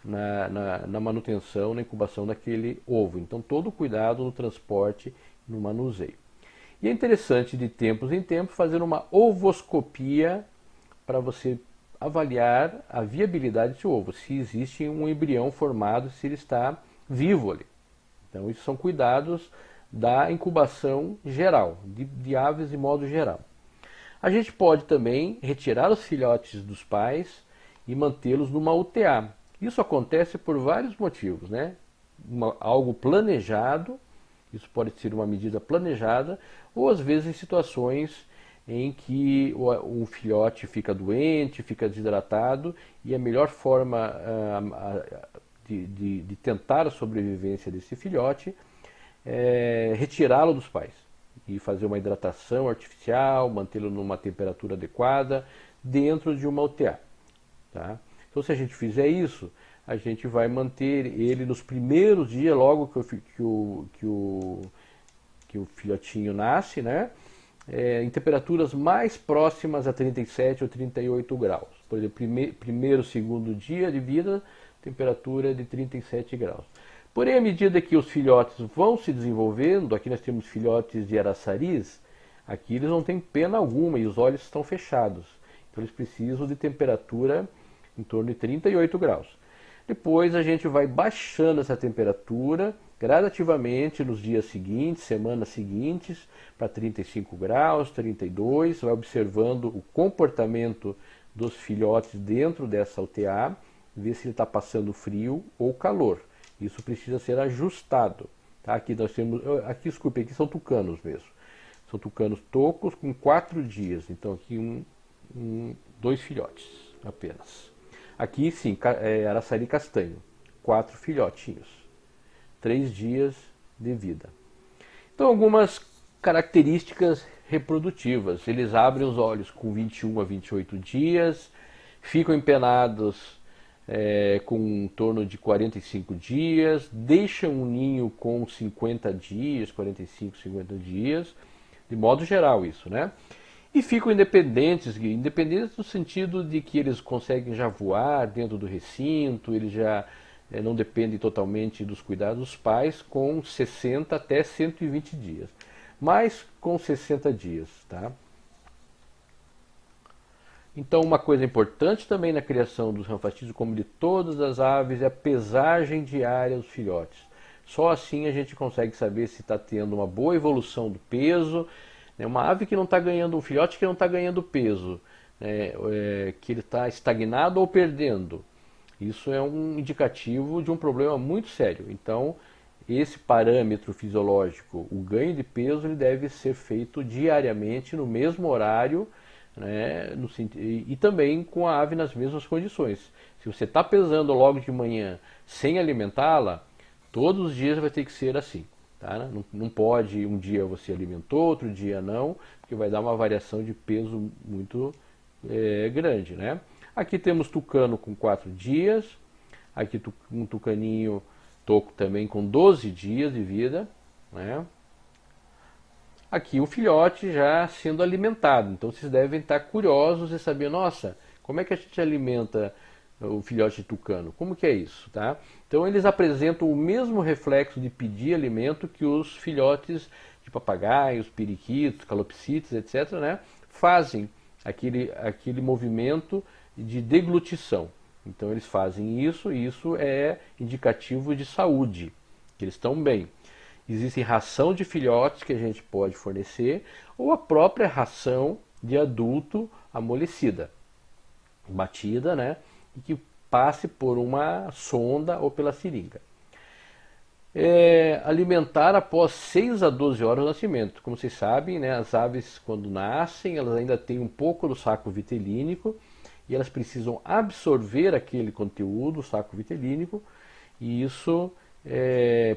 na manutenção, na incubação daquele ovo. Então todo cuidado no transporte e no manuseio. E é interessante de tempos em tempos fazer uma ovoscopia para você avaliar a viabilidade desse ovo, se existe um embrião formado, se ele está vivo ali. Então, isso são cuidados da incubação geral, de aves de modo geral. A gente pode também retirar os filhotes dos pais e mantê-los numa UTA. Isso acontece por vários motivos, né? Algo planejado, isso pode ser uma medida planejada, ou às vezes em situações em que um filhote fica doente, fica desidratado, e a melhor forma de tentar a sobrevivência desse filhote é retirá-lo dos pais e fazer uma hidratação artificial, mantê-lo numa temperatura adequada dentro de uma UTA. Tá? Então, se a gente fizer isso, a gente vai manter ele nos primeiros dias, logo que o filhotinho nasce, né? Em temperaturas mais próximas a 37 ou 38 graus. Por exemplo, primeiro, segundo dia de vida, temperatura de 37 graus. Porém, à medida que os filhotes vão se desenvolvendo, aqui nós temos filhotes de araçaris, aqui eles não têm pena alguma e os olhos estão fechados. Então eles precisam de temperatura em torno de 38 graus. Depois a gente vai baixando essa temperatura gradativamente nos dias seguintes, semanas seguintes, para 35 graus, 32, vai observando o comportamento dos filhotes dentro dessa UTA, ver se ele está passando frio ou calor. Isso precisa ser ajustado. Tá? Aqui nós temos, desculpe, aqui são tucanos mesmo. São tucanos tocos com 4 dias. Então aqui 2 filhotes apenas. Aqui sim, araçari castanho, 4 filhotinhos, 3 dias de vida. Então algumas características reprodutivas. Eles abrem os olhos com 21 a 28 dias, ficam empenados com em torno de 45 dias, deixam um ninho com 50 dias, 45, 50 dias, de modo geral isso, né? E ficam independentes no sentido de que eles conseguem já voar dentro do recinto, eles já não dependem totalmente dos cuidados dos pais, com 60 até 120 dias, mas com 60 dias, tá? Então, uma coisa importante também na criação dos ranfastídeos, como de todas as aves, é a pesagem diária dos filhotes. Só assim a gente consegue saber se está tendo uma boa evolução do peso. Uma ave que não está ganhando, um filhote que não está ganhando peso, que ele está estagnado ou perdendo, isso é um indicativo de um problema muito sério. Então, esse parâmetro fisiológico, o ganho de peso, ele deve ser feito diariamente no mesmo horário, né, e também com a ave nas mesmas condições. Se você está pesando logo de manhã sem alimentá-la, todos os dias vai ter que ser assim. Tá? Não pode, um dia você alimentou, outro dia não, porque vai dar uma variação de peso muito grande. Né? Aqui temos tucano com 4 dias, aqui um tucaninho toco também com 12 dias de vida, né? Aqui o filhote já sendo alimentado. Então vocês devem estar curiosos e saber, nossa, como é que a gente alimenta o filhote de tucano? Como que é isso? Tá? Então eles apresentam o mesmo reflexo de pedir alimento que os filhotes de papagaios, periquitos, calopsitas, etc., né, fazem aquele movimento de deglutição. Então eles fazem isso e isso é indicativo de saúde, que eles estão bem. Existem ração de filhotes que a gente pode fornecer ou a própria ração de adulto amolecida, batida, né, e que passe por uma sonda ou pela seringa. Alimentar após 6 a 12 horas do nascimento. Como vocês sabem, né, as aves quando nascem, elas ainda têm um pouco do saco vitelínico e elas precisam absorver aquele conteúdo, o saco vitelínico, e isso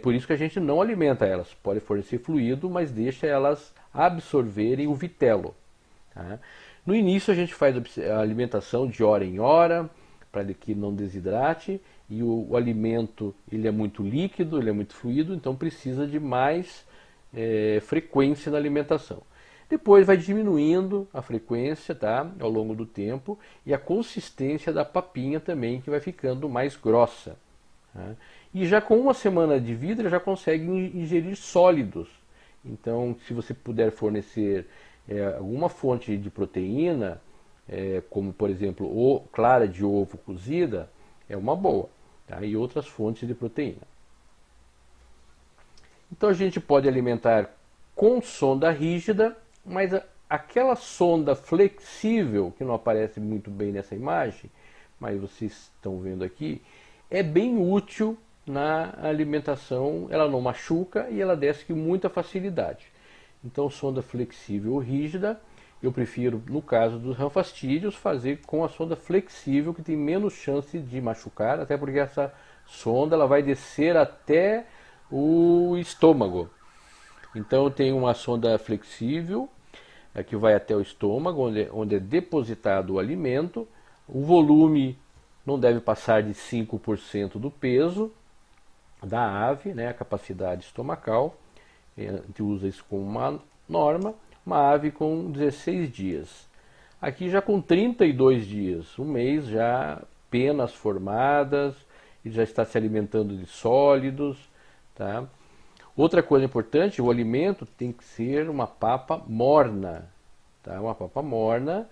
por isso que a gente não alimenta elas. Pode fornecer fluido, mas deixa elas absorverem o vitelo. Tá? No início a gente faz a alimentação de hora em hora, para que não desidrate, e o alimento ele é muito líquido, ele é muito fluido, então precisa de mais frequência na alimentação. Depois vai diminuindo a frequência, tá, ao longo do tempo, e a consistência da papinha também, que vai ficando mais grossa. Tá? E já com uma semana de vida ele já consegue ingerir sólidos. Então, se você puder fornecer alguma fonte de proteína, como por exemplo clara de ovo cozida, é uma boa. Tá? E outras fontes de proteína. Então a gente pode alimentar com sonda rígida, mas aquela sonda flexível, que não aparece muito bem nessa imagem, mas vocês estão vendo aqui, é bem útil na alimentação, ela não machuca e ela desce com muita facilidade. Então sonda flexível ou rígida, eu prefiro, no caso dos ranfastídeos, fazer com a sonda flexível, que tem menos chance de machucar, até porque essa sonda ela vai descer até o estômago. Então eu tenho uma sonda flexível, que vai até o estômago, onde é depositado o alimento. O volume não deve passar de 5% do peso da ave, né, a capacidade estomacal. A gente usa isso como uma norma. Uma ave com 16 dias. Aqui já com 32 dias, um mês já, penas formadas, e já está se alimentando de sólidos. Tá? Outra coisa importante, o alimento tem que ser uma papa morna. Tá? Uma papa morna,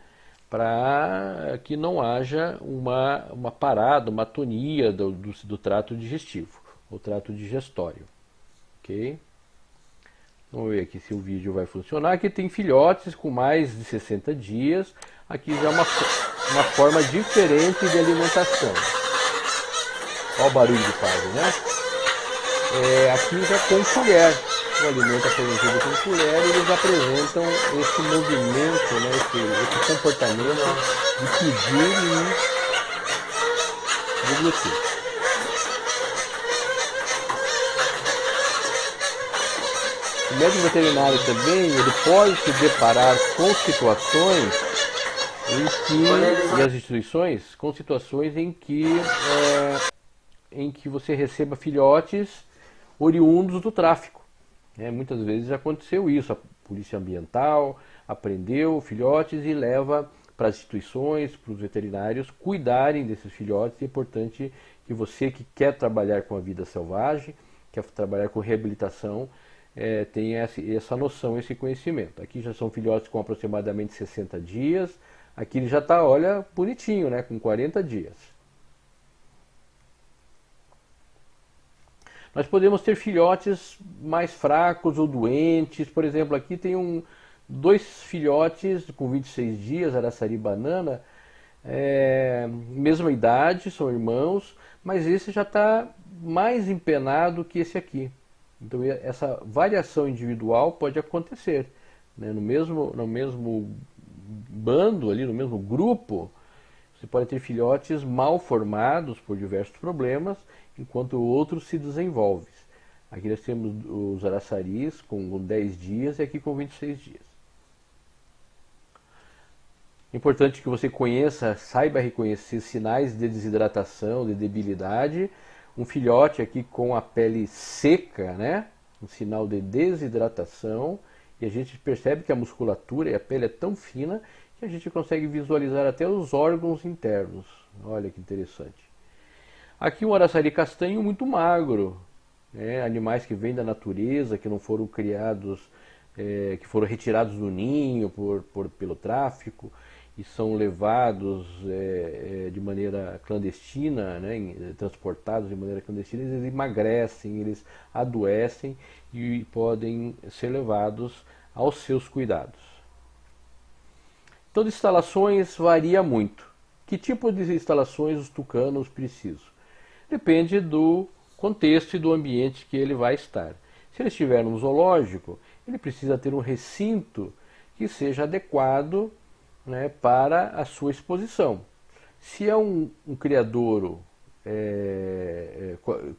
para que não haja uma parada, uma atonia do trato digestivo, ou trato digestório. Ok? Vamos ver aqui se o vídeo vai funcionar. Aqui tem filhotes com mais de 60 dias. Aqui já é uma forma diferente de alimentação. Olha o barulho que fazem, né? Aqui já com colher. O alimento é fornecido com colher e eles apresentam esse movimento, né, esse comportamento de pedir e deglutir. o médico veterinário também, ele pode se deparar com situações e as instituições, com situações em que você receba filhotes oriundos do tráfico. Muitas vezes aconteceu isso, a polícia ambiental apreendeu filhotes e leva para as instituições, para os veterinários cuidarem desses filhotes. É importante que você que quer trabalhar com a vida selvagem, quer trabalhar com reabilitação, tenha essa noção, esse conhecimento. Aqui já são filhotes com aproximadamente 60 dias, aqui ele já está, olha, bonitinho, né, com 40 dias. Nós podemos ter filhotes mais fracos ou doentes. Por exemplo, aqui tem dois filhotes com 26 dias, Araçari Banana, mesma idade, são irmãos, mas esse já está mais empenado que esse aqui. Então essa variação individual pode acontecer, né? No mesmo bando, ali no mesmo grupo, você pode ter filhotes mal formados por diversos problemas, enquanto o outro se desenvolve. Aqui nós temos os araçaris com 10 dias e aqui com 26 dias. É importante que você conheça, saiba reconhecer sinais de desidratação, de debilidade. Um filhote aqui com a pele seca, né? Um sinal de desidratação. E a gente percebe que a musculatura e a pele é tão fina que a gente consegue visualizar até os órgãos internos. Olha que interessante. Aqui um araçari castanho muito magro, né? Animais que vêm da natureza, que não foram criados, que foram retirados do ninho pelo tráfico e são levados de maneira clandestina, né? Transportados de maneira clandestina, eles emagrecem, eles adoecem e podem ser levados aos seus cuidados. Então, de instalações varia muito. Que tipo de instalações os tucanos precisam? Depende do contexto e do ambiente que ele vai estar. Se ele estiver num zoológico, ele precisa ter um recinto que seja adequado, né, para a sua exposição. Se é um criadouro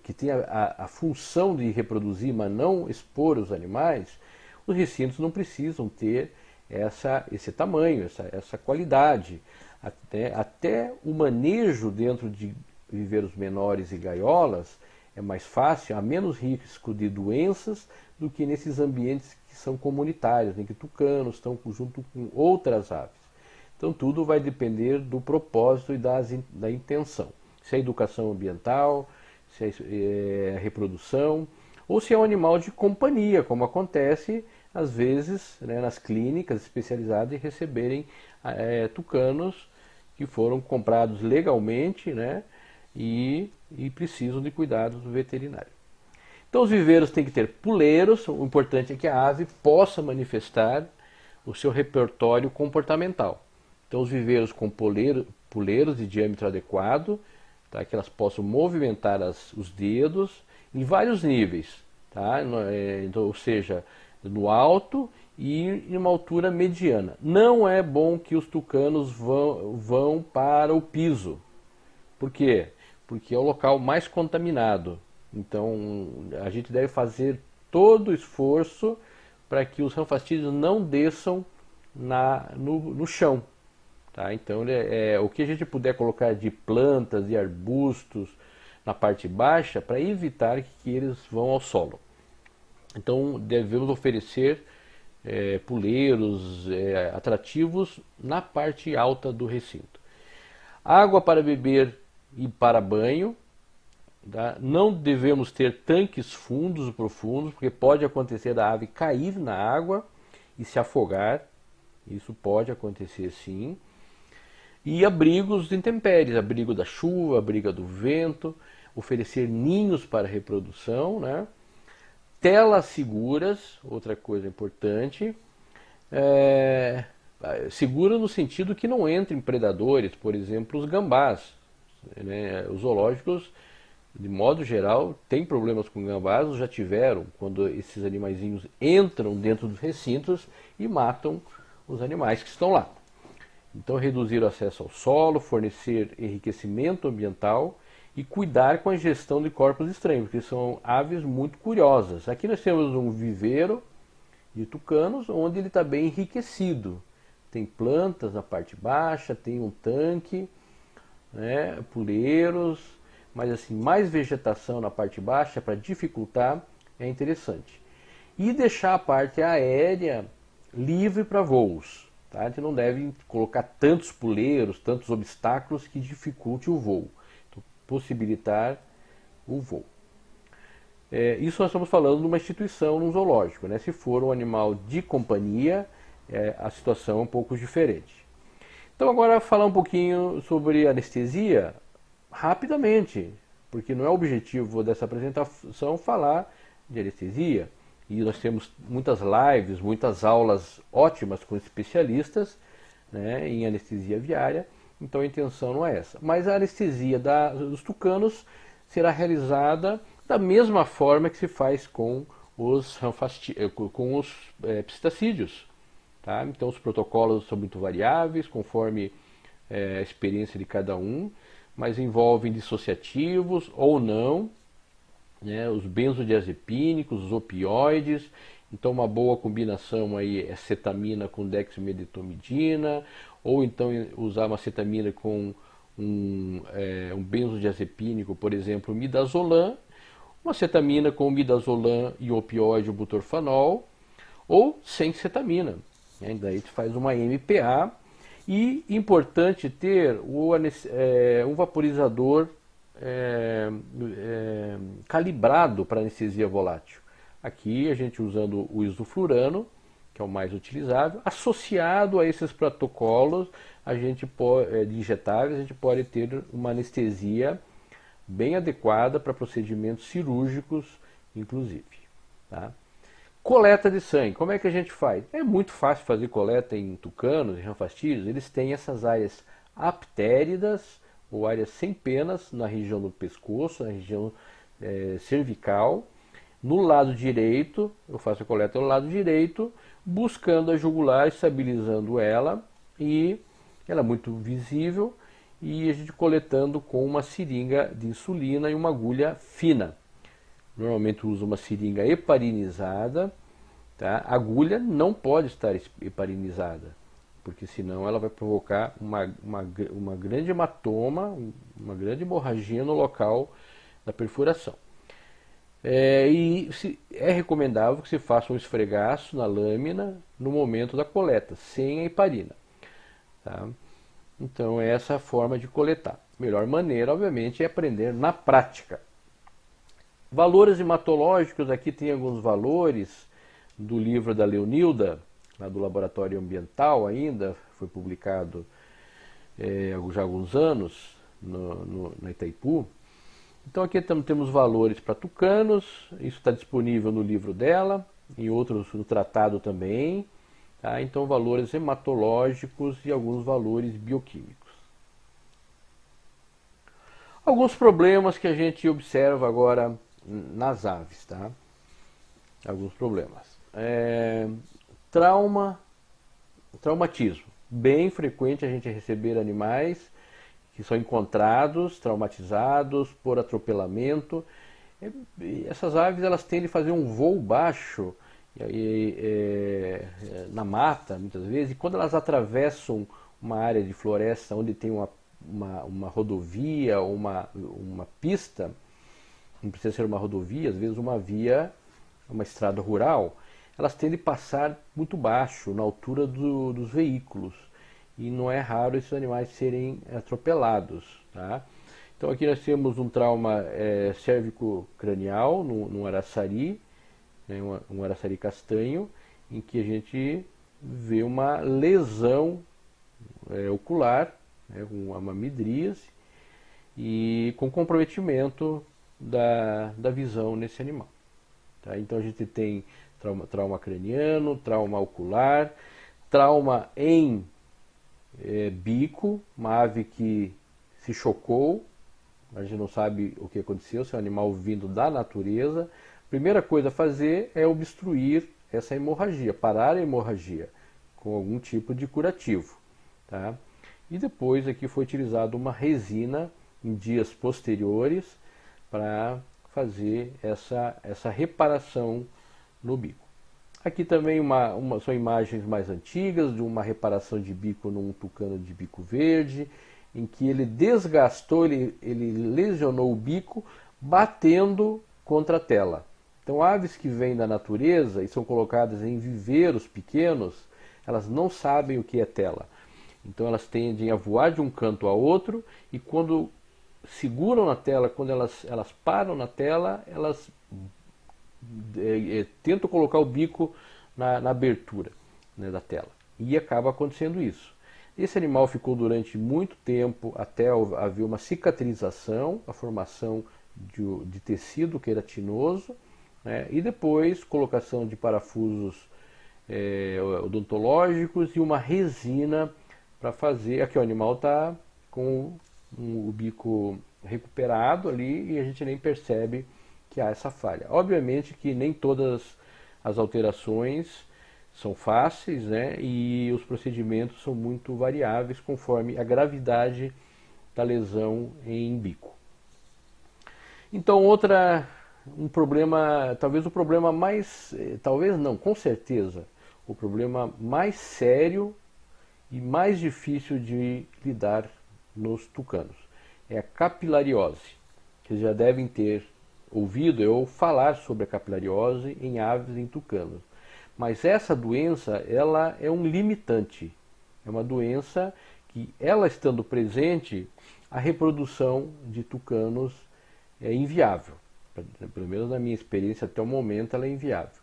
que tem a função de reproduzir, mas não expor os animais, os recintos não precisam ter esse tamanho, essa qualidade. Até o manejo dentro de viveiros menores e gaiolas é mais fácil, há menos risco de doenças do que nesses ambientes que são comunitários, em que tucanos estão junto com outras aves. Então tudo vai depender do propósito e da intenção. Se é educação ambiental, se é reprodução, ou se é um animal de companhia, como acontece às vezes, né, nas clínicas especializadas, e receberem tucanos que foram comprados legalmente, né, e precisam de cuidados do veterinário. Então os viveiros têm que ter puleiros. O importante é que a ave possa manifestar o seu repertório comportamental. Então os viveiros com puleiros de diâmetro adequado, tá, que elas possam movimentar os dedos em vários níveis, tá? Então, ou seja, no alto e em uma altura mediana. Não é bom que os tucanos vão para o piso. Por quê? Porque é o local mais contaminado. Então a gente deve fazer todo o esforço para que os ranfastídeos não desçam no chão. Tá? Então o que a gente puder colocar de plantas e arbustos na parte baixa para evitar que eles vão ao solo. Então devemos oferecer puleiros atrativos na parte alta do recinto. Água para beber e para banho. Tá? Não devemos ter tanques fundos ou profundos, porque pode acontecer da ave cair na água e se afogar. Isso pode acontecer sim. E abrigos de intempéries, abrigo da chuva, abrigo do vento, oferecer ninhos para reprodução, né? Telas seguras, outra coisa importante, segura no sentido que não entrem predadores, por exemplo, os gambás, né? Os zoológicos, de modo geral, têm problemas com gambás, já tiveram, quando esses animaizinhos entram dentro dos recintos e matam os animais que estão lá. Então, reduzir o acesso ao solo, fornecer enriquecimento ambiental e cuidar com a ingestão de corpos estranhos, porque são aves muito curiosas. Aqui nós temos um viveiro de tucanos, onde ele está bem enriquecido. Tem plantas na parte baixa, tem um tanque, né, puleiros, mas assim, mais vegetação na parte baixa para dificultar é interessante. E deixar a parte aérea livre para voos. Tá? A gente não deve colocar tantos puleiros, tantos obstáculos que dificulte o voo. Então, possibilitar o voo. Isso nós estamos falando de uma instituição, num zoológico. Né? Se for um animal de companhia, a situação é um pouco diferente. Então agora falar um pouquinho sobre anestesia, rapidamente, porque não é o objetivo dessa apresentação falar de anestesia. E nós temos muitas lives, muitas aulas ótimas com especialistas, né, em anestesia aviária, então a intenção não é essa. Mas a anestesia dos tucanos será realizada da mesma forma que se faz com os psitacídeos. Tá? Então os protocolos são muito variáveis, conforme a experiência de cada um, mas envolvem dissociativos ou não, né, os benzodiazepínicos, os opioides. Então uma boa combinação aí é cetamina com dexmedetomidina, ou então usar uma cetamina com um benzodiazepínico, por exemplo, midazolam, uma cetamina com midazolam e opioide, o butorfanol, ou sem cetamina. Daí a gente faz uma MPA, e importante ter um vaporizador calibrado para anestesia volátil. Aqui a gente usando o isoflurano, que é o mais utilizável, associado a esses protocolos de injetáveis, a gente pode ter uma anestesia bem adequada para procedimentos cirúrgicos, inclusive. Tá? Coleta de sangue, como é que a gente faz? É muito fácil fazer coleta em tucanos, em ranfastídeos. Eles têm essas áreas aptéridas, ou áreas sem penas, na região do pescoço, na região cervical. No lado direito, eu faço a coleta no lado direito, buscando a jugular, estabilizando ela, e ela é muito visível, e a gente coletando com uma seringa de insulina e uma agulha fina. Normalmente usa uma seringa heparinizada, tá? A agulha não pode estar heparinizada, porque senão ela vai provocar uma grande hematoma, uma grande hemorragia no local da perfuração. É recomendável que se faça um esfregaço na lâmina no momento da coleta, sem a heparina. Tá? Então essa é a forma de coletar. Melhor maneira, obviamente, é aprender na prática. Valores hematológicos, aqui tem alguns valores do livro da Leonilda, lá do Laboratório Ambiental ainda, foi publicado já há alguns anos na Itaipu. Então aqui temos valores para tucanos, isso está disponível no livro dela, em outros no tratado também. Tá? Então valores hematológicos e alguns valores bioquímicos. Alguns problemas que a gente observa agora nas aves, tá? Alguns problemas. Traumatismo. Bem frequente a gente receber animais que são encontrados, traumatizados por atropelamento. Essas aves elas tendem a fazer um voo baixo na mata, muitas vezes, e quando elas atravessam uma área de floresta onde tem uma rodovia ou uma pista, não precisa ser uma rodovia, às vezes uma via, uma estrada rural, elas tendem a passar muito baixo, na altura dos veículos. E não é raro esses animais serem atropelados. Tá? Então aqui nós temos um trauma cérvico-cranial num araçari, né, um araçari castanho, em que a gente vê uma lesão ocular, né, uma midríase, e com comprometimento da visão nesse animal. Tá? Então a gente tem trauma craniano, trauma ocular, trauma em bico, uma ave que se chocou, a gente não sabe o que aconteceu, se é um animal vindo da natureza. A primeira coisa a fazer é obstruir essa hemorragia, parar a hemorragia com algum tipo de curativo. Tá? E depois aqui foi utilizada uma resina em dias posteriores para fazer essa reparação no bico. Aqui também são imagens mais antigas de uma reparação de bico num tucano de bico verde, em que ele desgastou, ele lesionou o bico batendo contra a tela. Então, aves que vêm da natureza e são colocadas em viveiros pequenos, elas não sabem o que é tela. Então, elas tendem a voar de um canto a outro e quando seguram na tela, quando elas param na tela, elas tentam colocar o bico na abertura, né, da tela. E acaba acontecendo isso. Esse animal ficou durante muito tempo até haver uma cicatrização, a formação de tecido queratinoso, né, e depois colocação de parafusos odontológicos e uma resina para fazer. Aqui o animal está com o bico recuperado ali e a gente nem percebe que há essa falha. Obviamente que nem todas as alterações são fáceis, né, e os procedimentos são muito variáveis conforme a gravidade da lesão em bico. Então, um problema, talvez o problema mais, talvez não, com certeza, o problema mais sério e mais difícil de lidar nos tucanos é a capilariose. Vocês já devem ter ouvido eu falar sobre a capilariose em aves e em tucanos. Mas essa doença, ela é um limitante. É uma doença que, ela estando presente, a reprodução de tucanos é inviável. Pelo menos na minha experiência até o momento ela é inviável.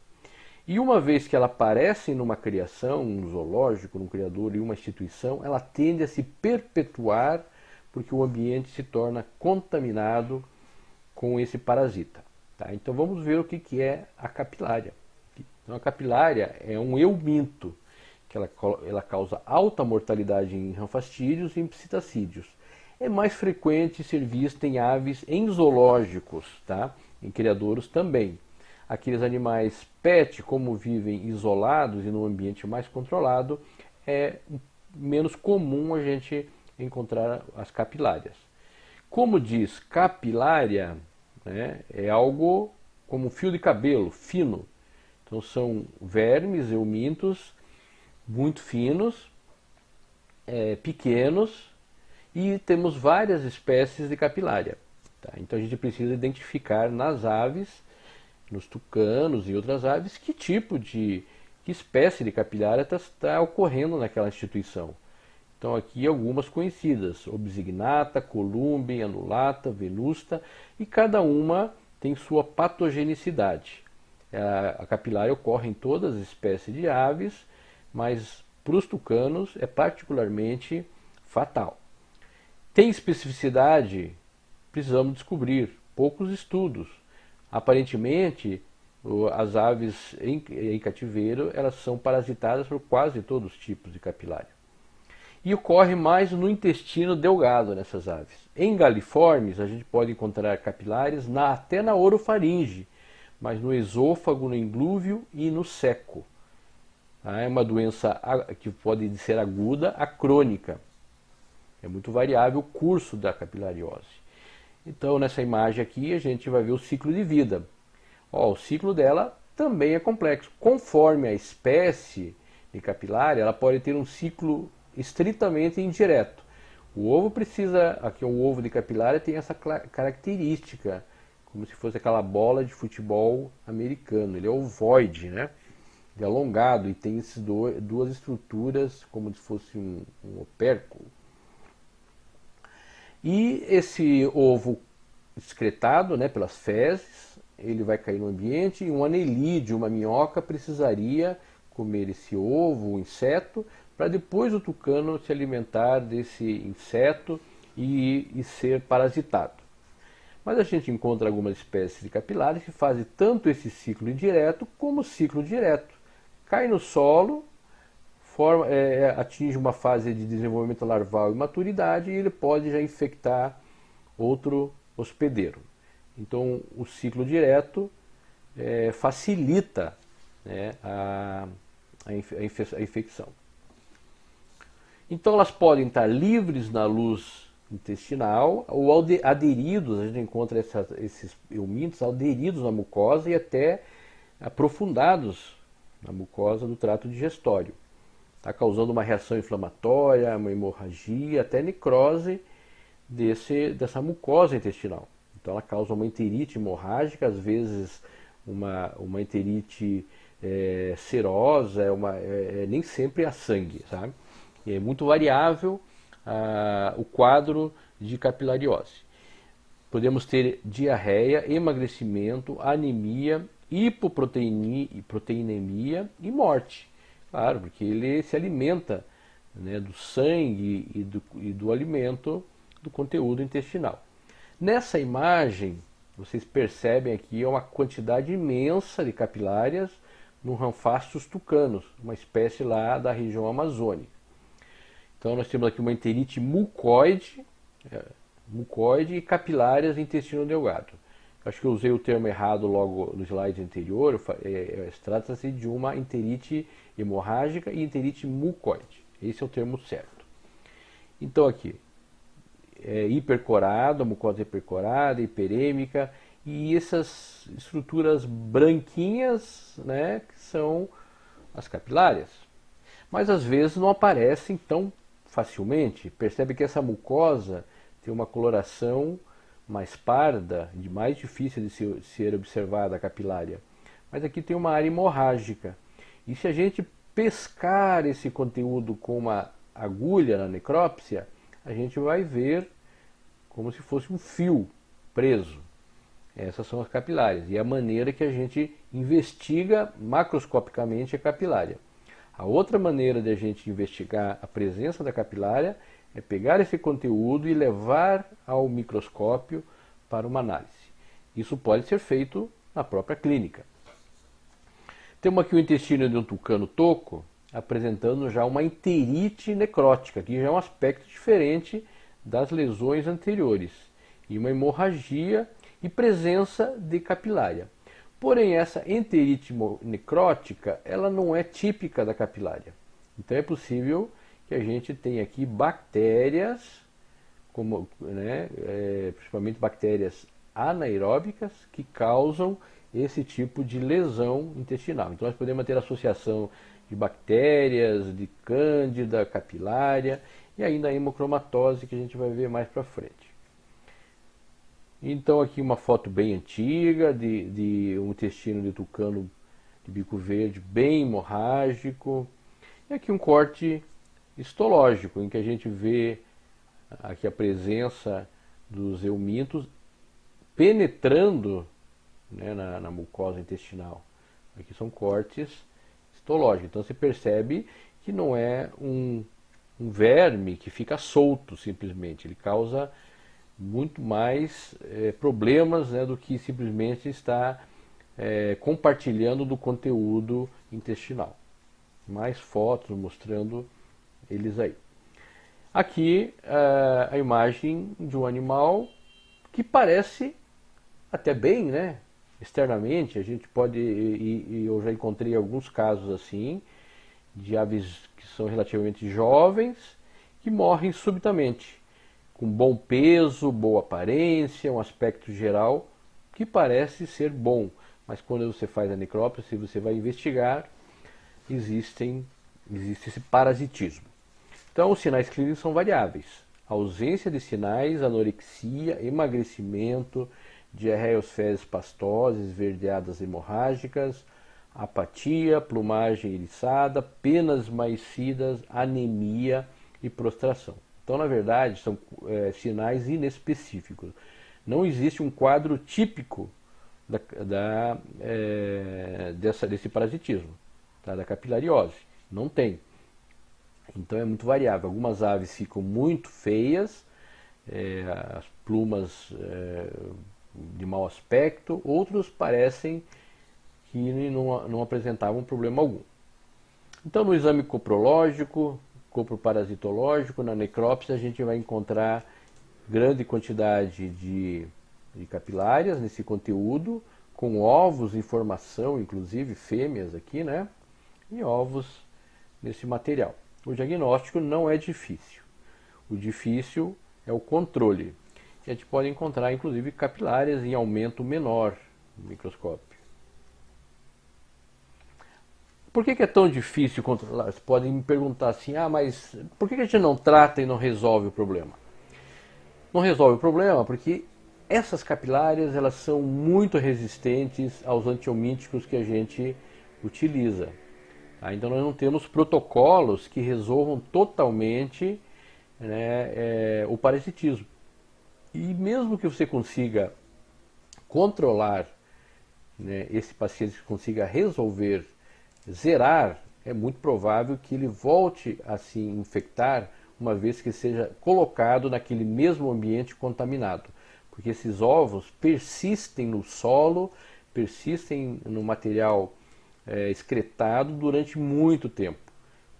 E uma vez que ela aparece numa criação, num zoológico, num criador e uma instituição, ela tende a se perpetuar porque o ambiente se torna contaminado com esse parasita. Tá? Então vamos ver o que é a capilária. Então, a capilária é um euminto, que ela causa alta mortalidade em ranfastídeos e em psitacídeos. É mais frequente ser vista em aves em zoológicos, tá? Em criadouros também. Aqueles animais pet, como vivem isolados e num ambiente mais controlado, é menos comum a gente encontrar as capilárias. Como diz capilária, né, é algo como um fio de cabelo, fino. Então são vermes, eumintos, muito finos, pequenos, e temos várias espécies de capilária. Tá? Então a gente precisa identificar nas aves, nos tucanos e outras aves, que espécie de capilária está ocorrendo naquela instituição. Então aqui algumas conhecidas, Obsignata, Columbe, Anulata, Venusta, e cada uma tem sua patogenicidade. A capilária ocorre em todas as espécies de aves, mas para os tucanos é particularmente fatal. Tem especificidade? Precisamos descobrir. Poucos estudos. Aparentemente, as aves em cativeiro elas são parasitadas por quase todos os tipos de capilária. E ocorre mais no intestino delgado nessas aves. Em galiformes, a gente pode encontrar capilares até na orofaringe, mas no esôfago, no imblúvio e no seco. É uma doença que pode ser aguda a crônica. É muito variável o curso da capilariose. Então, nessa imagem aqui, a gente vai ver o ciclo de vida. O ciclo dela também é complexo. Conforme a espécie de capilária, ela pode ter um ciclo estritamente indireto. O ovo aqui o ovo de capilária tem essa característica, como se fosse aquela bola de futebol americano. Ele é ovoide, né? Ele é alongado e tem duas estruturas como se fosse um opérculo. E esse ovo excretado, né, pelas fezes, ele vai cair no ambiente e um anelídeo, uma minhoca, precisaria comer esse ovo, o inseto, para depois o tucano se alimentar desse inseto e ser parasitado. Mas a gente encontra algumas espécies de capilares que fazem tanto esse ciclo indireto como o ciclo direto. Cai no solo, atinge uma fase de desenvolvimento larval e maturidade e ele pode já infectar outro hospedeiro. Então o ciclo direto facilita, né, a infecção. Então elas podem estar livres na luz intestinal ou aderidos, a gente encontra esses eumintos aderidos na mucosa e até aprofundados na mucosa do trato digestório. Está causando uma reação inflamatória, uma hemorragia, até necrose dessa mucosa intestinal. Então ela causa uma enterite hemorrágica, às vezes uma enterite serosa, nem sempre é sangue, sabe? E é muito variável o quadro de capilariose. Podemos ter diarreia, emagrecimento, anemia, hipoproteinemia e morte. Claro, porque ele se alimenta, né, do sangue e do alimento do conteúdo intestinal. Nessa imagem, vocês percebem aqui uma quantidade imensa de capilárias no Rhamphastos tucanos, uma espécie lá da região amazônica. Então nós temos aqui uma enterite mucoide e capilárias do intestino delgado. Acho que eu usei o termo errado logo no slide anterior. Trata-se de uma enterite hemorrágica e enterite mucoide. Esse é o termo certo. Então aqui, hipercorado, a mucosa hipercorada, hiperêmica, e essas estruturas branquinhas, né, que são as capilárias. Mas às vezes não aparecem tão facilmente. Percebe que essa mucosa tem uma coloração mais parda, mais difícil de ser observada a capilária. Mas aqui tem uma área hemorrágica. E se a gente pescar esse conteúdo com uma agulha na necrópsia, a gente vai ver como se fosse um fio preso. Essas são as capilárias. E a maneira que a gente investiga macroscopicamente a capilária. A outra maneira de a gente investigar a presença da capilária é pegar esse conteúdo e levar ao microscópio para uma análise. Isso pode ser feito na própria clínica. Temos aqui o intestino de um tucano toco apresentando já uma enterite necrótica, que já é um aspecto diferente das lesões anteriores, e uma hemorragia e presença de capilária. Porém, essa enterite necrótica, ela não é típica da capilária. Então é possível que a gente tenha aqui bactérias, principalmente bactérias anaeróbicas, que causam esse tipo de lesão intestinal. Então nós podemos ter associação de bactérias, de cândida capilária e ainda a hemocromatose, que a gente vai ver mais para frente. Então aqui uma foto bem antiga de um intestino de tucano de bico verde bem hemorrágico. E aqui um corte histológico, em que a gente vê aqui a presença dos eumintos penetrando, né, na mucosa intestinal. Aqui são cortes histológicos. Então você percebe que não é um verme que fica solto simplesmente. Ele causa muito mais problemas, né, do que simplesmente estar compartilhando do conteúdo intestinal. Mais fotos mostrando eles aí. Aqui a imagem de um animal que parece até bem, né? Externamente, a gente pode, e eu já encontrei alguns casos assim, de aves que são relativamente jovens, que morrem subitamente, com bom peso, boa aparência, um aspecto geral que parece ser bom. Mas quando você faz a necrópsia, você vai investigar, existe esse parasitismo. Então, os sinais clínicos são variáveis. Ausência de sinais, anorexia, emagrecimento, diarreias, fezes pastosas, esverdeadas hemorrágicas, apatia, plumagem eriçada, penas maicidas, anemia e prostração. Então, na verdade, são sinais inespecíficos. Não existe um quadro típico desse parasitismo, tá? Da capilariose. Não tem. Então é muito variável. Algumas aves ficam muito feias, as plumas de mau aspecto, outros parecem que não apresentavam problema algum. Então no exame coprológico, coproparasitológico, na necrópsia a gente vai encontrar grande quantidade de capilárias nesse conteúdo, com ovos em formação, inclusive fêmeas aqui, né? E ovos nesse material. O diagnóstico não é difícil. O difícil é o controle. A gente pode encontrar, inclusive, capilárias em aumento menor no microscópio. Por que é tão difícil controlar? Vocês podem me perguntar assim, mas por que a gente não trata e não resolve o problema? Não resolve o problema porque essas capilárias elas são muito resistentes aos antiomíticos que a gente utiliza. Tá? Então nós não temos protocolos que resolvam totalmente, né, o parasitismo. E mesmo que você consiga controlar, né, esse paciente consiga resolver, zerar, é muito provável que ele volte a se infectar uma vez que seja colocado naquele mesmo ambiente contaminado. Porque esses ovos persistem no solo, persistem no material excretado durante muito tempo.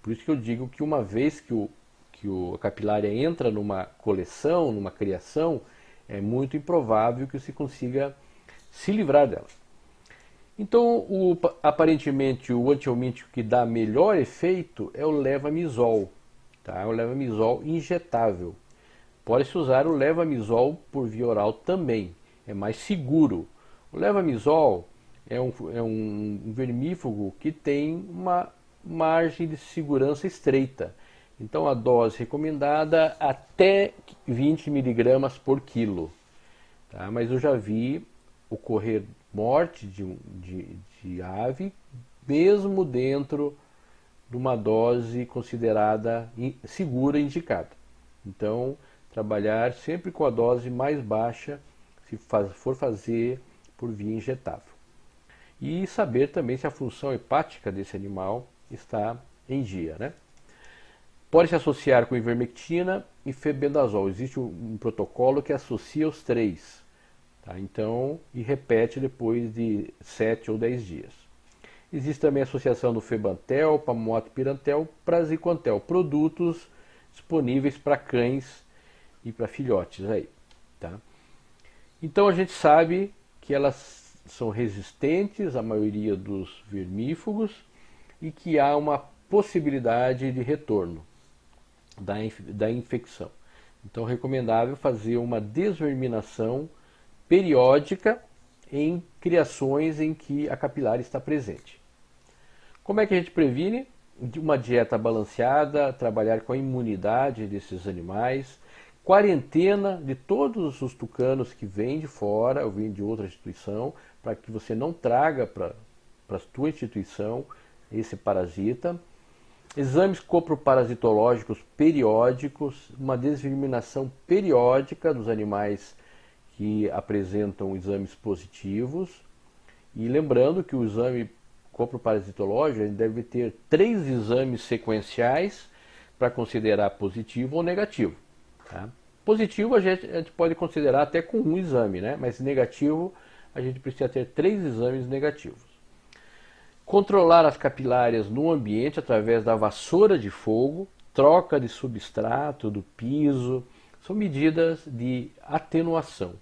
Por isso que eu digo que uma vez que a capilária entra numa coleção, numa criação, é muito improvável que você consiga se livrar dela. Então, aparentemente, o antiomítico que dá melhor efeito é o levamisol. Tá? O levamisol injetável. Pode-se usar o levamisol por via oral também, é mais seguro. O levamisol é um vermífugo que tem uma margem de segurança estreita. Então a dose recomendada até 20 miligramas por quilo. Tá? Mas eu já vi ocorrer morte de ave mesmo dentro de uma dose considerada segura e indicada. Então, trabalhar sempre com a dose mais baixa se for fazer por via injetável. E saber também se a função hepática desse animal está em dia, né? Pode se associar com ivermectina e febendazol. Existe um protocolo que associa os três. Tá? Então, e repete depois de 7 ou 10 dias. Existe também a associação do febantel, pamoato pirantel, praziquantel, produtos disponíveis para cães e para filhotes aí, tá? Então a gente sabe que elas são resistentes à maioria dos vermífugos e que há uma possibilidade de retorno da infecção. Então é recomendável fazer uma desverminação periódica em criações em que a capilar está presente. Como é que a gente previne? Uma dieta balanceada, trabalhar com a imunidade desses animais, quarentena de todos os tucanos que vêm de fora ou vêm de outra instituição, para que você não traga para a sua instituição esse parasita. Exames coproparasitológicos periódicos, uma desverminação periódica dos animais que apresentam exames positivos. E lembrando que o exame coproparasitológico deve ter 3 exames sequenciais para considerar positivo ou negativo. Tá? Positivo a gente pode considerar até com um exame, né? Mas negativo a gente precisa ter 3 exames negativos. Controlar as capilárias no ambiente através da vassoura de fogo, troca de substrato do piso, são medidas de atenuação.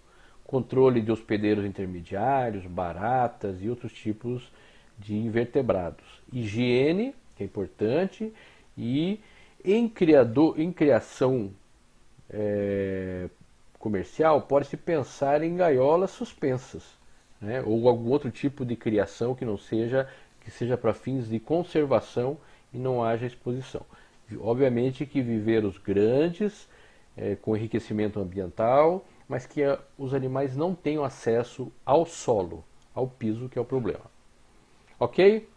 Controle de hospedeiros intermediários, baratas e outros tipos de invertebrados. Higiene, que é importante, e em criação comercial pode-se pensar em gaiolas suspensas, né? Ou algum outro tipo de criação que seja para fins de conservação e não haja exposição. Obviamente que viveiros grandes, com enriquecimento ambiental, mas que os animais não tenham acesso ao solo, ao piso, que é o problema. Ok?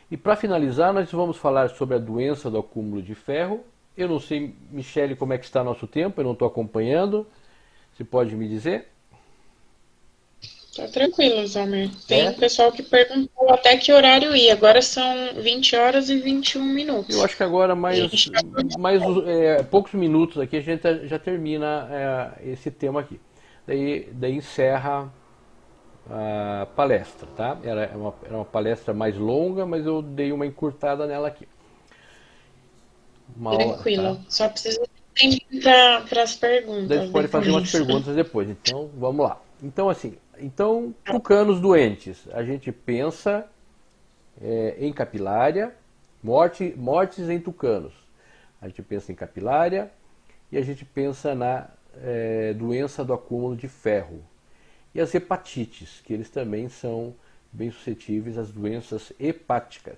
E para finalizar, nós vamos falar sobre a doença do acúmulo de ferro. Eu não sei, Michele, como é que está nosso tempo, eu não estou acompanhando. Você pode me dizer? Tá tranquilo, Zomer. Tem um pessoal que perguntou até que horário ia. Agora são 20 horas e 21 minutos. Eu acho que agora mais poucos minutos aqui a gente já termina esse tema aqui. Daí encerra a palestra, tá? Era uma palestra mais longa, mas eu dei uma encurtada nela aqui. Tranquilo. Tá? Só precisa de tempo para as perguntas. Daí você pode fazer umas perguntas depois. Então, vamos lá. Então, assim, tucanos doentes. A gente pensa em capilária, mortes em tucanos. A gente pensa em capilária e a gente pensa na doença do acúmulo de ferro. E as hepatites, que eles também são bem suscetíveis às doenças hepáticas.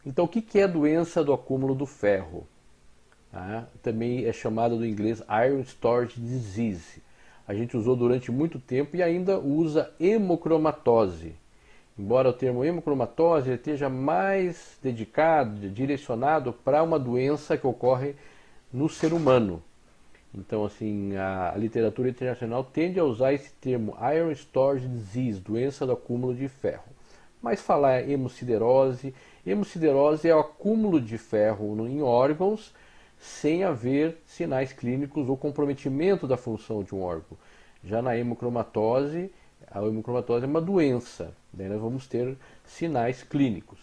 Então, o que é a doença do acúmulo do ferro? Também é chamada do inglês Iron Storage Disease. A gente usou durante muito tempo e ainda usa hemocromatose. Embora o termo hemocromatose esteja mais dedicado, direcionado para uma doença que ocorre no ser humano. Então, assim, a literatura internacional tende a usar esse termo Iron Storage Disease, doença do acúmulo de ferro. Mas falar hemosiderose é o acúmulo de ferro em órgãos sem haver sinais clínicos ou comprometimento da função de um órgão. Já na hemocromatose, a hemocromatose é uma doença, daí nós vamos ter sinais clínicos.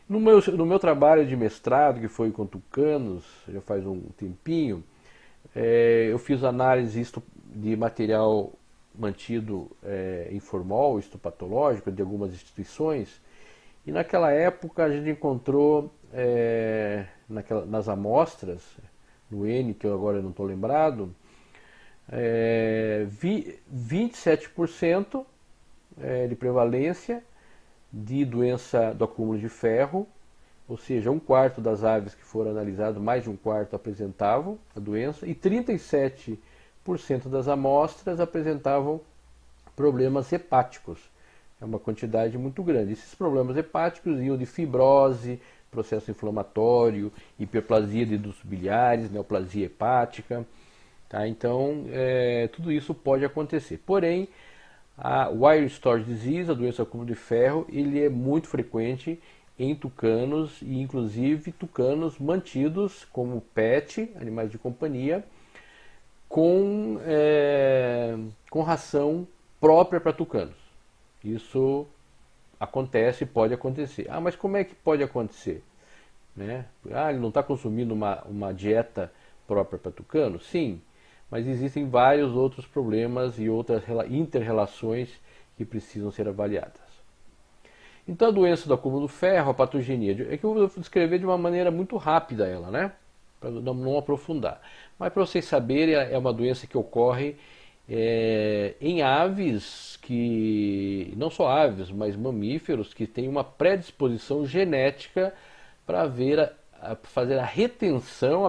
No meu trabalho de mestrado, que foi com tucanos, já faz um tempinho, eu fiz análise de material mantido em formol histopatológico de algumas instituições, e naquela época a gente encontrou nas amostras, no N, que eu agora não estou lembrado, 27% de prevalência de doença do acúmulo de ferro, ou seja, um quarto das aves que foram analisadas, mais de um quarto apresentavam a doença, e 37% das amostras apresentavam problemas hepáticos. É uma quantidade muito grande. Esses problemas hepáticos iam de fibrose, processo inflamatório, hiperplasia de dutos biliares, neoplasia hepática. Tá? Então, tudo isso pode acontecer. Porém, a Iron Storage Disease, a doença do acúmulo de ferro, ele é muito frequente em tucanos, e inclusive tucanos mantidos como pet, animais de companhia, com ração própria para tucanos. Isso acontece, pode acontecer. Mas como é que pode acontecer? Né? Ele não está consumindo uma dieta própria para tucano? Sim, mas existem vários outros problemas e outras inter-relações que precisam ser avaliadas. Então a doença do acúmulo do ferro, a patogenia, é que eu vou descrever de uma maneira muito rápida ela, né? Para não aprofundar. Mas para vocês saberem, é uma doença que ocorre em aves, que não só aves, mas mamíferos que têm uma predisposição genética para fazer a retenção,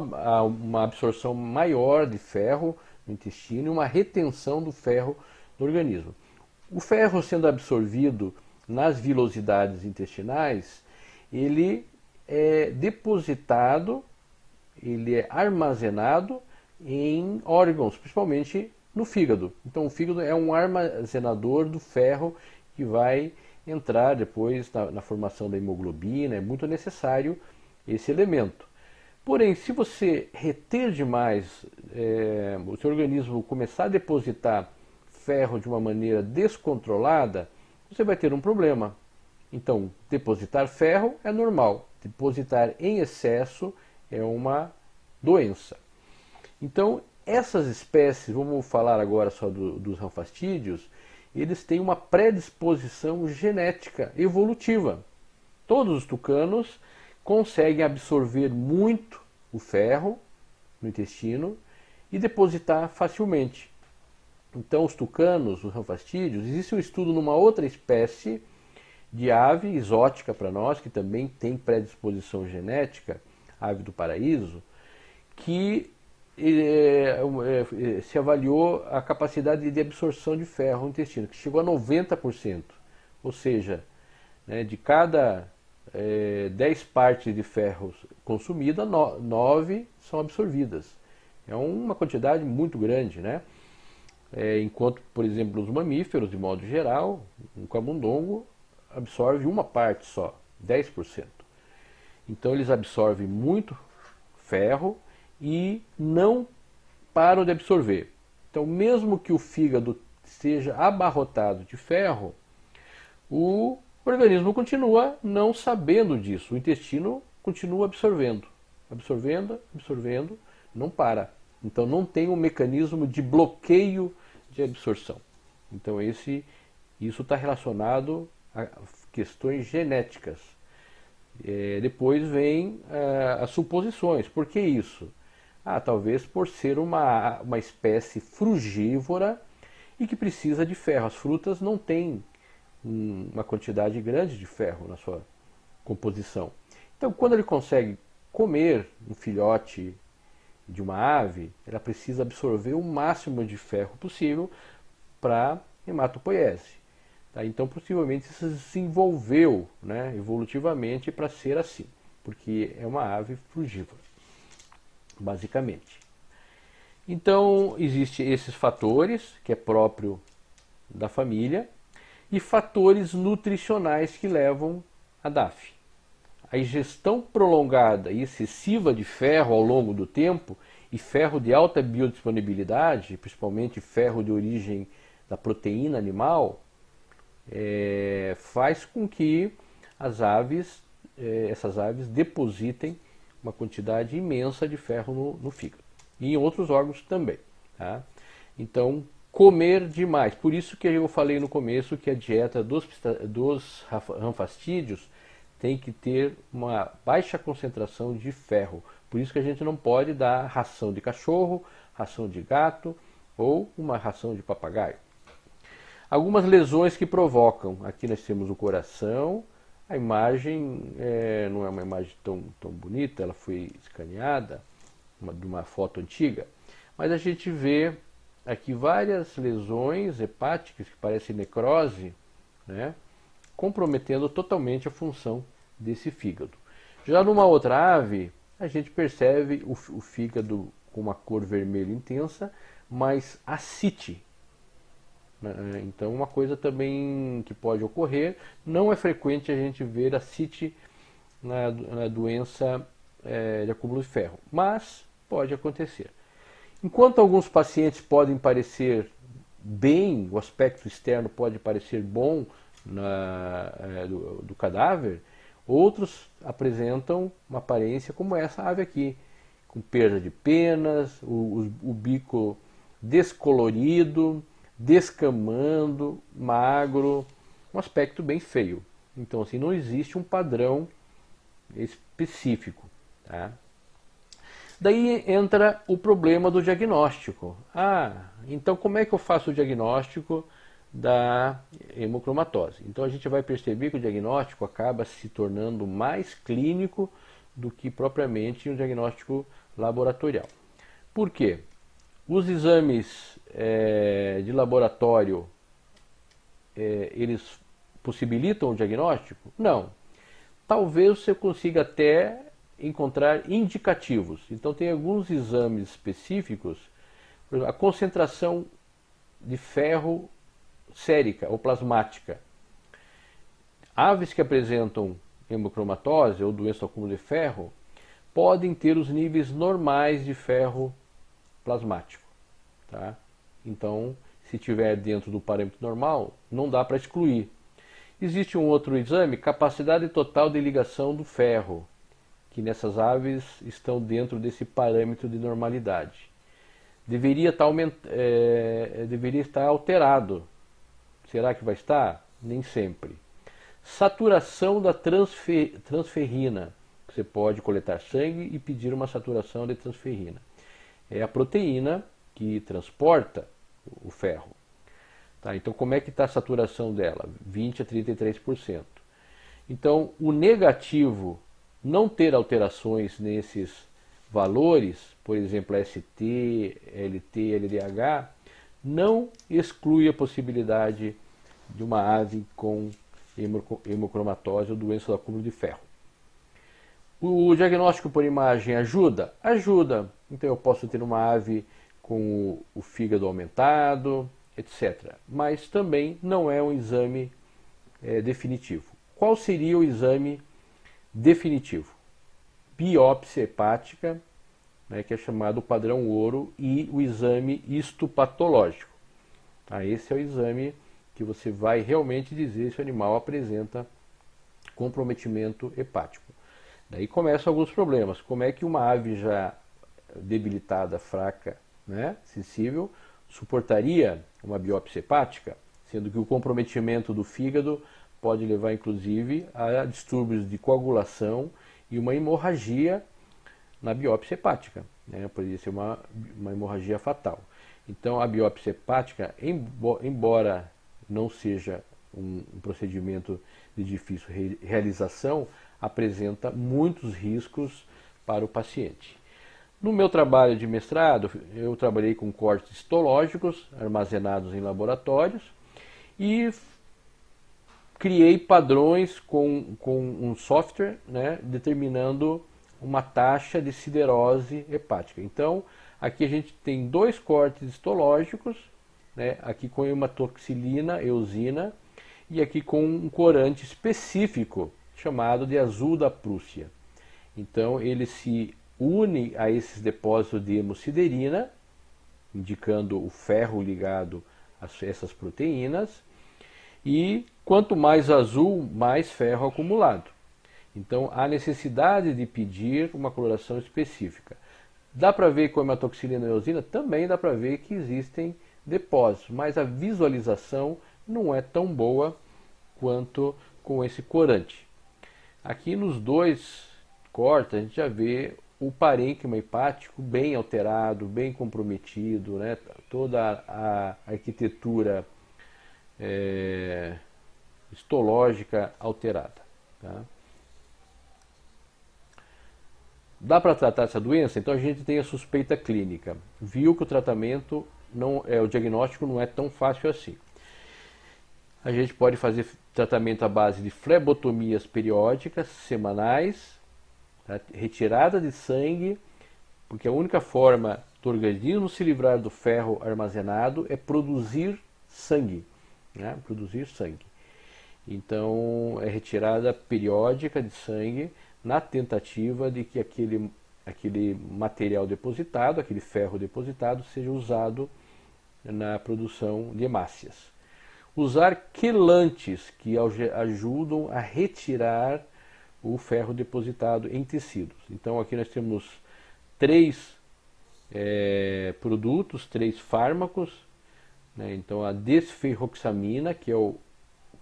uma absorção maior de ferro no intestino e uma retenção do ferro no organismo. O ferro sendo absorvido nas vilosidades intestinais, ele é depositado, ele é armazenado em órgãos, principalmente no fígado. Então o fígado é um armazenador do ferro que vai entrar depois na formação da hemoglobina, é muito necessário esse elemento. Porém, se você reter demais, o seu organismo começar a depositar ferro de uma maneira descontrolada, você vai ter um problema. Então, depositar ferro é normal, depositar em excesso é uma doença. Então, essas espécies, vamos falar agora só dos ranfastídeos, eles têm uma predisposição genética evolutiva. Todos os tucanos conseguem absorver muito o ferro no intestino e depositar facilmente. Então, os tucanos, os ranfastídeos, existe um estudo numa outra espécie de ave exótica para nós, que também tem predisposição genética, a ave do paraíso, que se avaliou a capacidade de absorção de ferro no intestino, que chegou a 90%. Ou seja, de cada 10 partes de ferro consumida, 9 são absorvidas. É uma quantidade muito grande, né? Enquanto, por exemplo, os mamíferos, de modo geral, um camundongo absorve uma parte só, 10%. Então eles absorvem muito ferro e não param de absorver. Então, mesmo que o fígado seja abarrotado de ferro, o organismo continua não sabendo disso. O intestino continua absorvendo, não para. Então não tem um mecanismo de bloqueio de absorção. Então isso está relacionado a questões genéticas. Depois vem as suposições. Por que isso? Talvez por ser uma espécie frugívora e que precisa de ferro. As frutas não têm uma quantidade grande de ferro na sua composição. Então, quando ele consegue comer um filhote de uma ave, ela precisa absorver o máximo de ferro possível para hematopoiese. Tá? Então, possivelmente, isso se desenvolveu, né, evolutivamente para ser assim, porque é uma ave frugívora, basicamente. Então, existem esses fatores, que é próprio da família, e fatores nutricionais que levam a DAF. A ingestão prolongada e excessiva de ferro ao longo do tempo, e ferro de alta biodisponibilidade, principalmente ferro de origem da proteína animal, faz com que essas aves depositem uma quantidade imensa de ferro no fígado e em outros órgãos também. Tá? Então, comer demais. Por isso que eu falei no começo que a dieta dos ranfastídeos tem que ter uma baixa concentração de ferro. Por isso que a gente não pode dar ração de cachorro, ração de gato ou uma ração de papagaio. Algumas lesões que provocam. Aqui nós temos o coração. A imagem não é uma imagem tão bonita, ela foi escaneada de uma foto antiga, mas a gente vê aqui várias lesões hepáticas que parecem necrose, né, comprometendo totalmente a função desse fígado. Já numa outra ave, a gente percebe o fígado com uma cor vermelha intensa, mas ascite. Então, uma coisa também que pode ocorrer, não é frequente a gente ver ascite na doença de acúmulo de ferro, mas pode acontecer. Enquanto alguns pacientes podem parecer bem, o aspecto externo pode parecer bom do cadáver, outros apresentam uma aparência como essa ave aqui, com perda de penas, o bico descolorido, descamando, magro, um aspecto bem feio. Então, assim, não existe um padrão específico. Tá? Daí entra o problema do diagnóstico. Então como é que eu faço o diagnóstico da hemocromatose? Então a gente vai perceber que o diagnóstico acaba se tornando mais clínico do que propriamente um diagnóstico laboratorial. Por quê? Os exames de laboratório, eles possibilitam o diagnóstico? Não. Talvez você consiga até encontrar indicativos. Então tem alguns exames específicos, por exemplo, a concentração de ferro sérica ou plasmática. Aves que apresentam hemocromatose ou doença do acúmulo de ferro podem ter os níveis normais de ferro plasmático. Tá? Então, se estiver dentro do parâmetro normal, não dá para excluir. Existe um outro exame, capacidade total de ligação do ferro, que nessas aves estão dentro desse parâmetro de normalidade. Deveria estar alterado. Será que vai estar? Nem sempre. Saturação da transferrina. Você pode coletar sangue e pedir uma saturação de transferrina. É a proteína que transporta o ferro. Tá? Então, como é que está a saturação dela? 20 a 33%. Então, o negativo, não ter alterações nesses valores, por exemplo, ST, LT, LDH, não exclui a possibilidade de uma ave com hemocromatose ou doença do acúmulo de ferro. O diagnóstico por imagem ajuda? Ajuda. Então eu posso ter uma ave com o fígado aumentado, etc. Mas também não é um exame definitivo. Qual seria o exame definitivo? Biópsia hepática, né, que é chamado padrão ouro, e o exame histopatológico. Tá? Esse é o exame que você vai realmente dizer se o animal apresenta comprometimento hepático. Daí começam alguns problemas. Como é que uma ave já debilitada, fraca, né, sensível, suportaria uma biópsia hepática, sendo que o comprometimento do fígado pode levar inclusive a distúrbios de coagulação e uma hemorragia na biópsia hepática, né? Poderia ser uma hemorragia fatal. Então a biópsia hepática, embora não seja um procedimento de difícil realização, apresenta muitos riscos para o paciente. No meu trabalho de mestrado, eu trabalhei com cortes histológicos armazenados em laboratórios e criei padrões com um software, né, determinando uma taxa de siderose hepática. Então, aqui a gente tem 2 cortes histológicos, né, aqui com hematoxilina, eosina, e aqui com um corante específico chamado de azul da Prússia. Então, ele se une a esses depósitos de hemosiderina, indicando o ferro ligado a essas proteínas, e quanto mais azul, mais ferro acumulado. Então, há necessidade de pedir uma coloração específica. Dá para ver com a hematoxilina e eosina? Também dá para ver que existem depósitos, mas a visualização não é tão boa quanto com esse corante. Aqui nos 2 cortes a gente já vê o parênquima hepático bem alterado, bem comprometido, né? Toda a arquitetura histológica alterada. Tá? Dá para tratar essa doença? Então a gente tem a suspeita clínica. Viu que o tratamento o diagnóstico não é tão fácil assim. A gente pode fazer tratamento à base de flebotomias periódicas, semanais, tá? Retirada de sangue, porque a única forma do organismo se livrar do ferro armazenado é produzir sangue. Né? Produzir sangue. Então, é retirada periódica de sangue na tentativa de que aquele material depositado, aquele ferro depositado, seja usado na produção de hemácias. Usar quelantes que ajudam a retirar o ferro depositado em tecidos. Então, aqui nós temos 3 produtos, 3 fármacos. Né? Então, a desferroxamina, que é o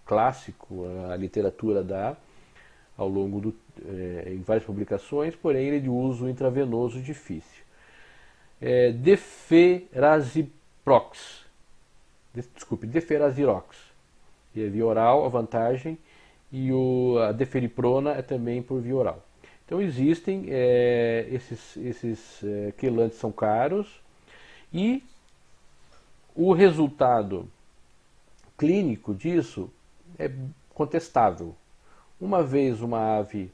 clássico, a literatura dá ao longo em várias publicações, porém ele é de uso intravenoso difícil. Deferazirox, é via oral a vantagem, e a deferiprona é também por via oral. Então existem esses quelantes são caros, e o resultado clínico disso é contestável. Uma vez uma ave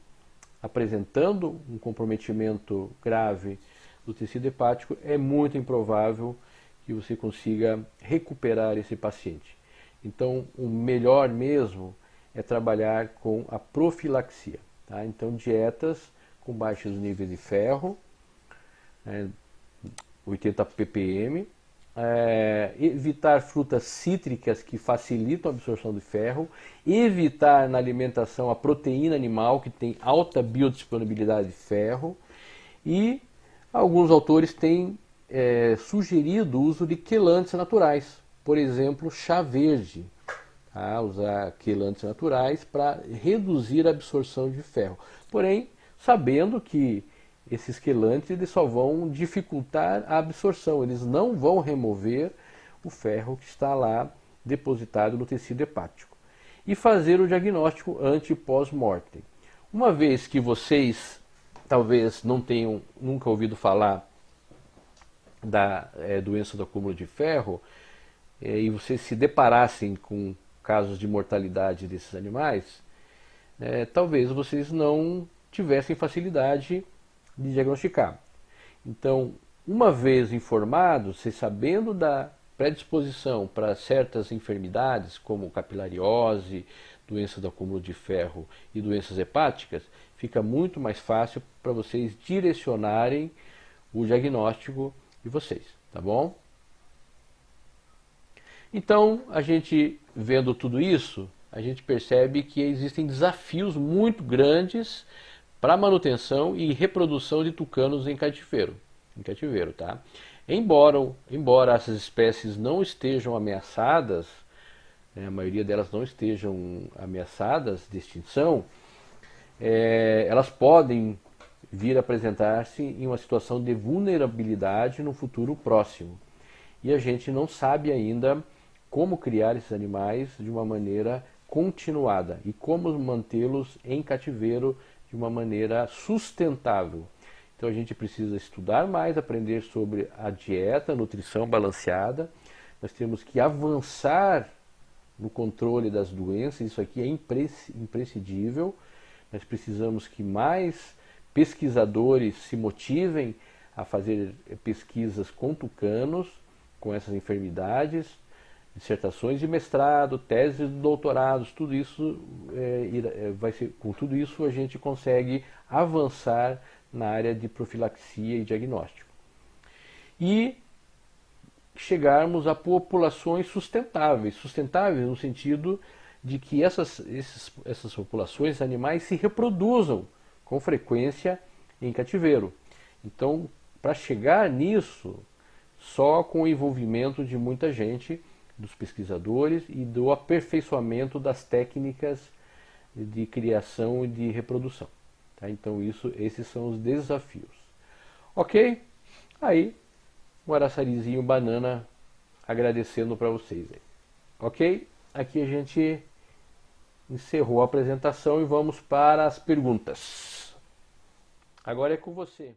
apresentando um comprometimento grave do tecido hepático, é muito improvável que você consiga recuperar esse paciente. Então, o melhor mesmo é trabalhar com a profilaxia. Tá? Então, dietas com baixos níveis de ferro, 80 ppm, evitar frutas cítricas que facilitam a absorção de ferro, evitar na alimentação a proteína animal que tem alta biodisponibilidade de ferro, e alguns autores têm sugerido o uso de quelantes naturais, por exemplo, chá verde, tá? Usar quelantes naturais para reduzir a absorção de ferro, porém sabendo que esses quelantes eles só vão dificultar a absorção, eles não vão remover o ferro que está lá depositado no tecido hepático. E fazer o diagnóstico ante e pós-mortem. Uma vez que vocês talvez não tenham nunca ouvido falar da doença do acúmulo de ferro, e vocês se deparassem com casos de mortalidade desses animais, talvez vocês não tivessem facilidade de diagnosticar. Então, uma vez informados, vocês sabendo da predisposição para certas enfermidades, como capilariose, doença do acúmulo de ferro e doenças hepáticas, fica muito mais fácil para vocês direcionarem o diagnóstico de vocês, tá bom? Então, a gente vendo tudo isso, a gente percebe que existem desafios muito grandes para manutenção e reprodução de tucanos em cativeiro, tá? Embora essas espécies não estejam ameaçadas, a maioria delas não estejam ameaçadas de extinção, elas podem vir a apresentar-se em uma situação de vulnerabilidade no futuro próximo. E a gente não sabe ainda como criar esses animais de uma maneira continuada e como mantê-los em cativeiro de uma maneira sustentável. Então a gente precisa estudar mais, aprender sobre a dieta, a nutrição balanceada. Nós temos que avançar no controle das doenças, isso aqui é imprescindível. Nós precisamos que mais pesquisadores se motivem a fazer pesquisas com tucanos, com essas enfermidades, dissertações de mestrado, teses de doutorados, tudo isso vai ser, com tudo isso a gente consegue avançar na área de profilaxia e diagnóstico. E chegarmos a populações sustentáveis, sustentáveis no sentido de que essas populações animais se reproduzam com frequência em cativeiro. Então, para chegar nisso, só com o envolvimento de muita gente, dos pesquisadores e do aperfeiçoamento das técnicas de criação e de reprodução. Tá? Então, esses são os desafios. Ok? Aí, um araçarizinho banana agradecendo para vocês. Aí. Ok? Aqui a gente encerrou a apresentação e vamos para as perguntas. Agora é com você.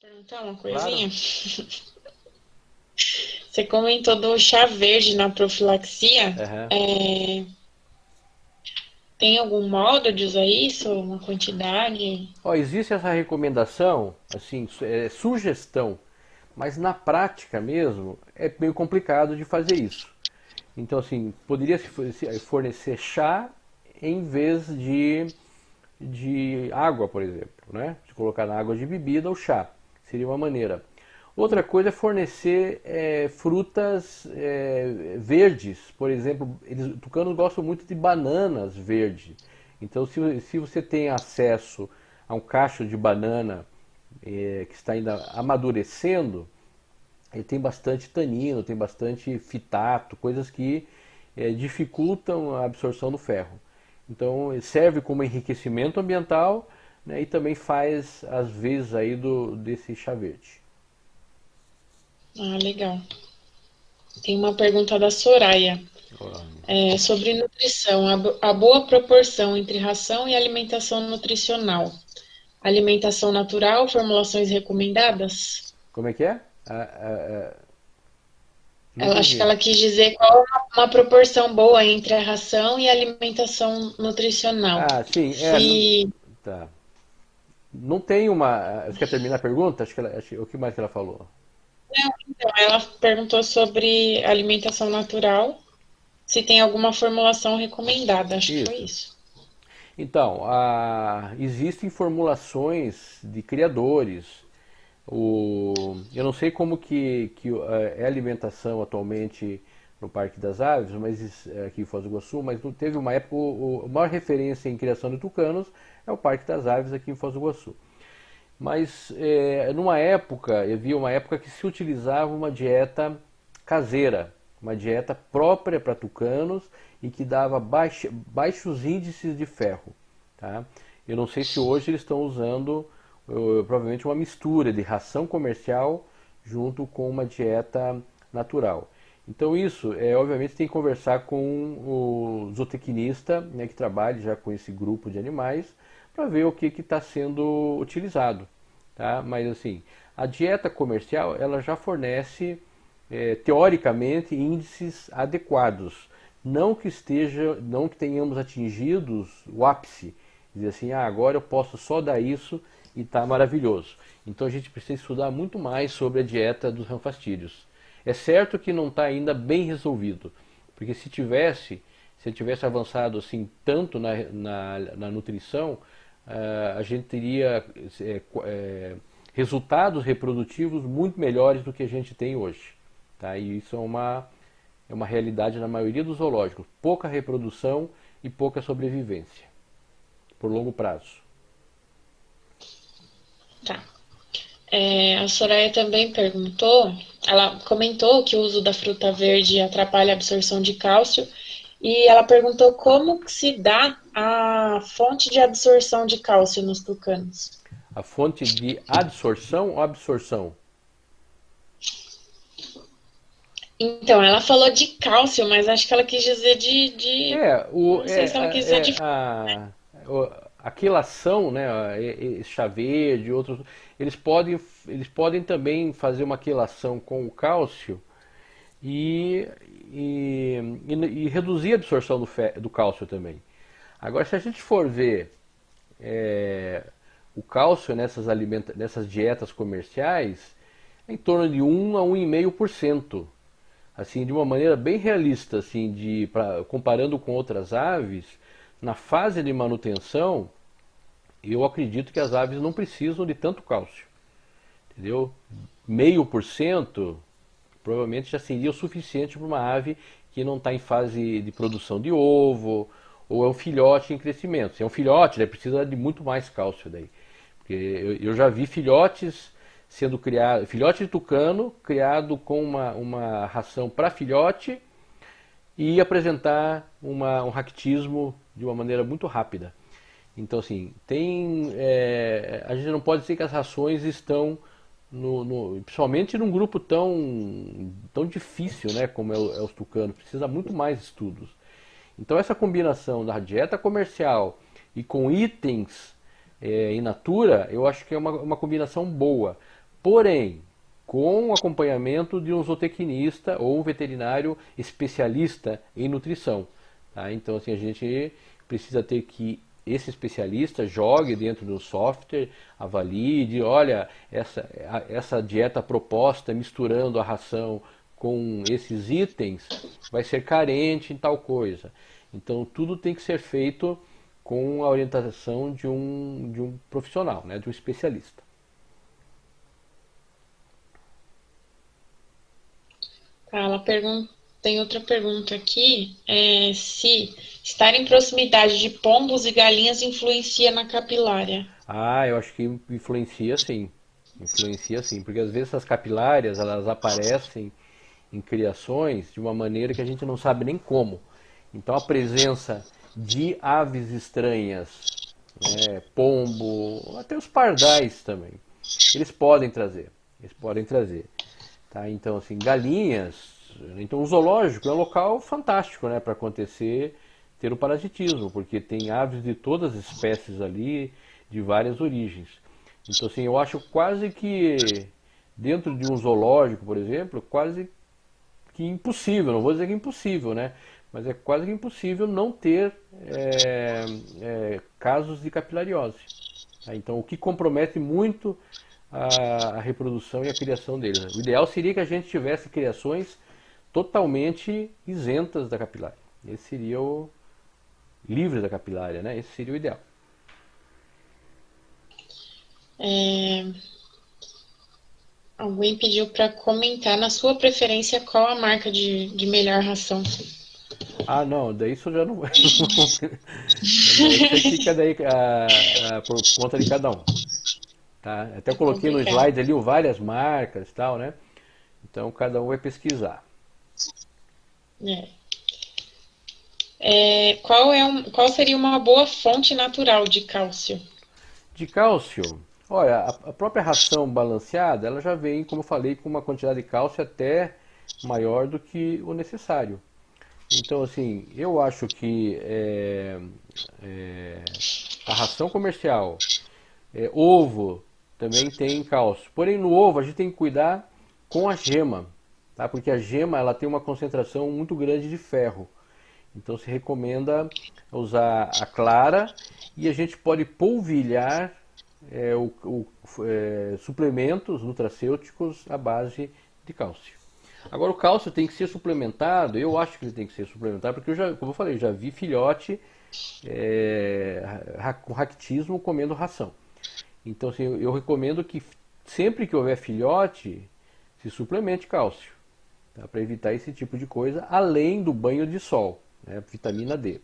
Perguntar uma coisinha? Claro. Você comentou do chá verde na profilaxia. Uhum. Tem algum modo de usar isso? Uma quantidade? Existe essa recomendação, assim, sugestão, mas na prática mesmo é meio complicado de fazer isso. Então, assim, poderia se fornecer chá em vez de água, por exemplo, né? De colocar na água de bebida ou chá, seria uma maneira. Outra coisa é fornecer frutas verdes, por exemplo, tucanos gostam muito de bananas verdes. Então, se você tem acesso a um cacho de banana que está ainda amadurecendo, ele tem bastante tanino, tem bastante fitato, coisas que dificultam a absorção do ferro. Então, ele serve como enriquecimento ambiental, né, e também faz, às vezes, aí desse chá verde. Ah, legal. Tem uma pergunta da Soraya. Sobre nutrição, a boa proporção entre ração e alimentação nutricional. Alimentação natural, formulações recomendadas? Como é que é? Não Acho que entendi. ela quis dizer qual uma proporção boa entre a ração e a alimentação nutricional. Ah, sim, Se tá. Não tem uma. Você quer terminar a pergunta? O que mais que ela falou? Então, ela perguntou sobre alimentação natural, se tem alguma formulação recomendada. Acho que foi Isso. isso. Então, existem formulações de criadores. Eu não sei como que é a alimentação atualmente no Parque das Aves, mas aqui em Foz do Iguaçu, mas teve uma época, a maior referência em criação de tucanos é o Parque das Aves aqui em Foz do Iguaçu. Mas numa época, havia uma época que se utilizava uma dieta caseira, uma dieta própria para tucanos e que dava baixos índices de ferro. Tá? Eu não sei se hoje eles estão usando provavelmente uma mistura de ração comercial junto com uma dieta natural. Então isso, obviamente, tem que conversar com o zootecnista, né, que trabalha já com esse grupo de animais, para ver o que está sendo utilizado. Tá? Mas assim, a dieta comercial ela já fornece, teoricamente, índices adequados. Não que tenhamos atingido o ápice, dizer assim, agora eu posso só dar isso e está maravilhoso. Então a gente precisa estudar muito mais sobre a dieta dos ranfastídeos. É certo que não está ainda bem resolvido, porque se tivesse avançado assim tanto na nutrição, a gente teria resultados reprodutivos muito melhores do que a gente tem hoje. Tá? E isso é uma realidade na maioria dos zoológicos. Pouca reprodução e pouca sobrevivência por longo prazo. Tá. A Soraya também perguntou, ela comentou que o uso da fruta verde atrapalha a absorção de cálcio e ela perguntou como que se dá a fonte de absorção de cálcio nos tucanos. A fonte de adsorção ou absorção? Então, ela falou de cálcio, mas acho que ela quis dizer É, não sei se ela quis dizer de. a quelação, né, chá verde, outros, eles podem, eles podem também fazer uma quelação com o cálcio e, e reduzir a absorção do cálcio também. Agora, se a gente for ver o cálcio nessas dietas comerciais, é em torno de 1 a 1,5%. Assim, de uma maneira bem realista, assim, comparando com outras aves, na fase de manutenção, eu acredito que as aves não precisam de tanto cálcio, entendeu? 0,5% provavelmente já seria o suficiente para uma ave que não está em fase de produção de ovo ou é um filhote em crescimento. Se é um filhote, ele precisa de muito mais cálcio daí. Porque eu já vi filhotes sendo criados, filhote de tucano criado com uma ração para filhote e apresentar um raquitismo de uma maneira muito rápida. Então, assim, a gente não pode dizer que as rações estão, principalmente num grupo tão difícil, né, como é os tucanos, precisa muito mais estudos. Então, essa combinação da dieta comercial e com itens in natura, eu acho que é uma combinação boa. Porém, com o acompanhamento de um zootecnista ou um veterinário especialista em nutrição. Tá? Então, assim, a gente precisa ter que esse especialista jogue dentro do software, avalie, de olha, essa dieta proposta misturando a ração com esses itens vai ser carente em tal coisa. Então tudo tem que ser feito com a orientação de um profissional, né, de um especialista. Tá, tem outra pergunta aqui, se estar em proximidade de pombos e galinhas influencia na capilária. Ah, eu acho que influencia sim. Influencia sim, porque às vezes essas capilárias elas aparecem em criações de uma maneira que a gente não sabe nem como. Então a presença de aves estranhas, né, pombo, até os pardais também, eles podem trazer. Eles podem trazer. Tá? Então, assim, galinhas. Então, o zoológico é um local fantástico, né, para acontecer, ter o parasitismo, porque tem aves de todas as espécies ali, de várias origens. Então, assim, eu acho quase que dentro de um zoológico, por exemplo, quase que impossível, não vou dizer que é impossível, né? Mas é quase que impossível não ter casos de capilariose. Tá? Então, o que compromete muito a reprodução e a criação deles. O ideal seria que a gente tivesse criações totalmente isentas da capilária. Esse seria o livre da capilária, né? Esse seria o ideal. É, alguém pediu para comentar, na sua preferência, qual a marca de melhor ração? Ah, não, daí isso já não vai. Daí isso aí fica daí por conta de cada um. Tá? Até eu É coloquei no complicado. slide ali várias marcas e tal, né? Então cada um vai pesquisar. É. Qual seria uma boa fonte natural de cálcio? De cálcio, olha, a própria ração balanceada, ela já vem, como eu falei, com uma quantidade de cálcio até maior do que o necessário. Então, assim, eu acho que a ração comercial, ovo, também tem cálcio. Porém, no ovo a gente tem que cuidar com a gema, tá? Porque a gema ela tem uma concentração muito grande de ferro. Então se recomenda usar a clara e a gente pode polvilhar suplementos nutracêuticos à base de cálcio. Agora o cálcio tem que ser suplementado, eu acho que ele tem que ser suplementado, porque como eu falei, já vi filhote com raquitismo comendo ração. Então assim, eu recomendo que sempre que houver filhote, se suplemente cálcio, tá? Para evitar esse tipo de coisa, além do banho de sol, né? Vitamina D.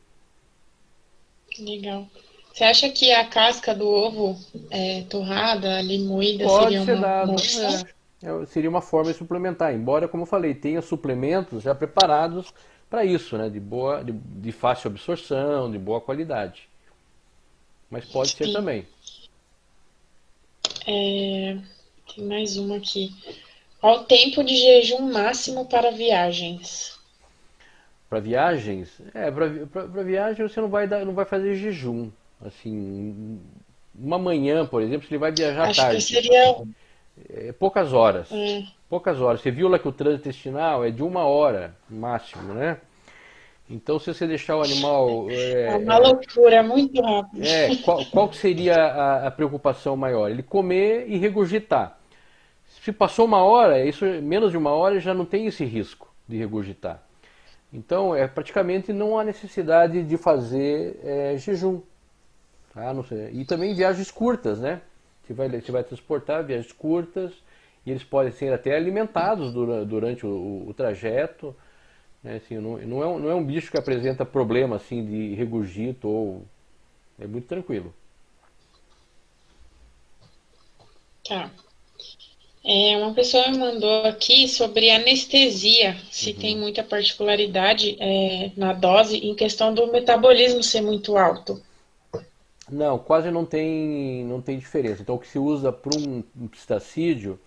Legal. Você acha que a casca do ovo torrada, ali moída, Pode seria ser uma dado, opção? seria uma forma de suplementar, embora, como eu falei, tenha suplementos já preparados para isso, né? De fácil absorção, de boa qualidade. Mas pode ser Sim. também. Tem mais uma aqui. Qual o tempo de jejum máximo para viagens? Para viagens, para viagem você não vai fazer jejum. Assim, uma manhã, por exemplo, se ele vai viajar à Acho que tarde, seria. poucas horas. É, Poucas horas. Você viu lá que o trânsito intestinal é de uma hora máximo, né? Então, se você deixar o animal. é uma loucura, é muito rápido. Qual que seria a preocupação maior? Ele comer e regurgitar. Se passou uma hora, isso menos de uma hora já não tem esse risco de regurgitar. Então, praticamente não há necessidade de fazer jejum. Tá? Não sei. E também viagens curtas, né? Você vai transportar viagens curtas e eles podem ser até alimentados durante o trajeto. Né? Assim, não é um bicho que apresenta problema assim de regurgito ou é muito tranquilo. Tá. Uma pessoa me mandou aqui sobre anestesia, se tem Uhum. muita particularidade na dose em questão do metabolismo ser muito alto. Não, quase não tem diferença. Então, o que se usa para um pistacídeo,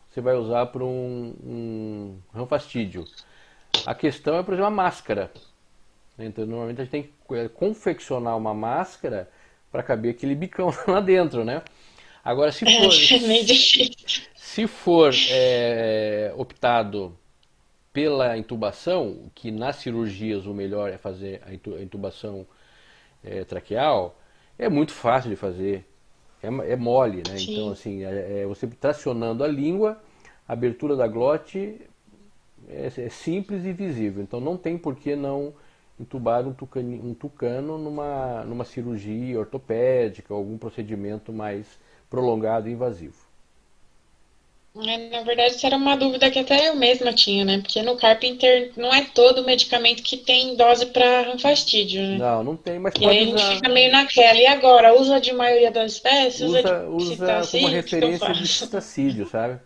você vai usar para um ranfastídeo. A questão é, por exemplo, a máscara. Então, normalmente a gente tem que confeccionar uma máscara para caber aquele bicão lá dentro, né? Agora, É meio difícil. se for optado pela intubação, que nas cirurgias o melhor é fazer a intubação traqueal, é muito fácil de fazer. É mole, né? Então, Sim. assim, você tracionando a língua, a abertura da glote é simples e visível. Então, não tem por que não entubar um tucano numa cirurgia ortopédica ou algum procedimento mais prolongado e invasivo. Na verdade, isso era uma dúvida que até eu mesma tinha, né? Porque no Carpenter não é todo medicamento que tem dose para ranfastídeo, né? Não, não tem, mas E aí pode a gente usar. fica meio naquela. E agora? Usa de maioria das espécies? Usa de Usa como citacídeo? O que eu referência de faço? pistacídeo, sabe?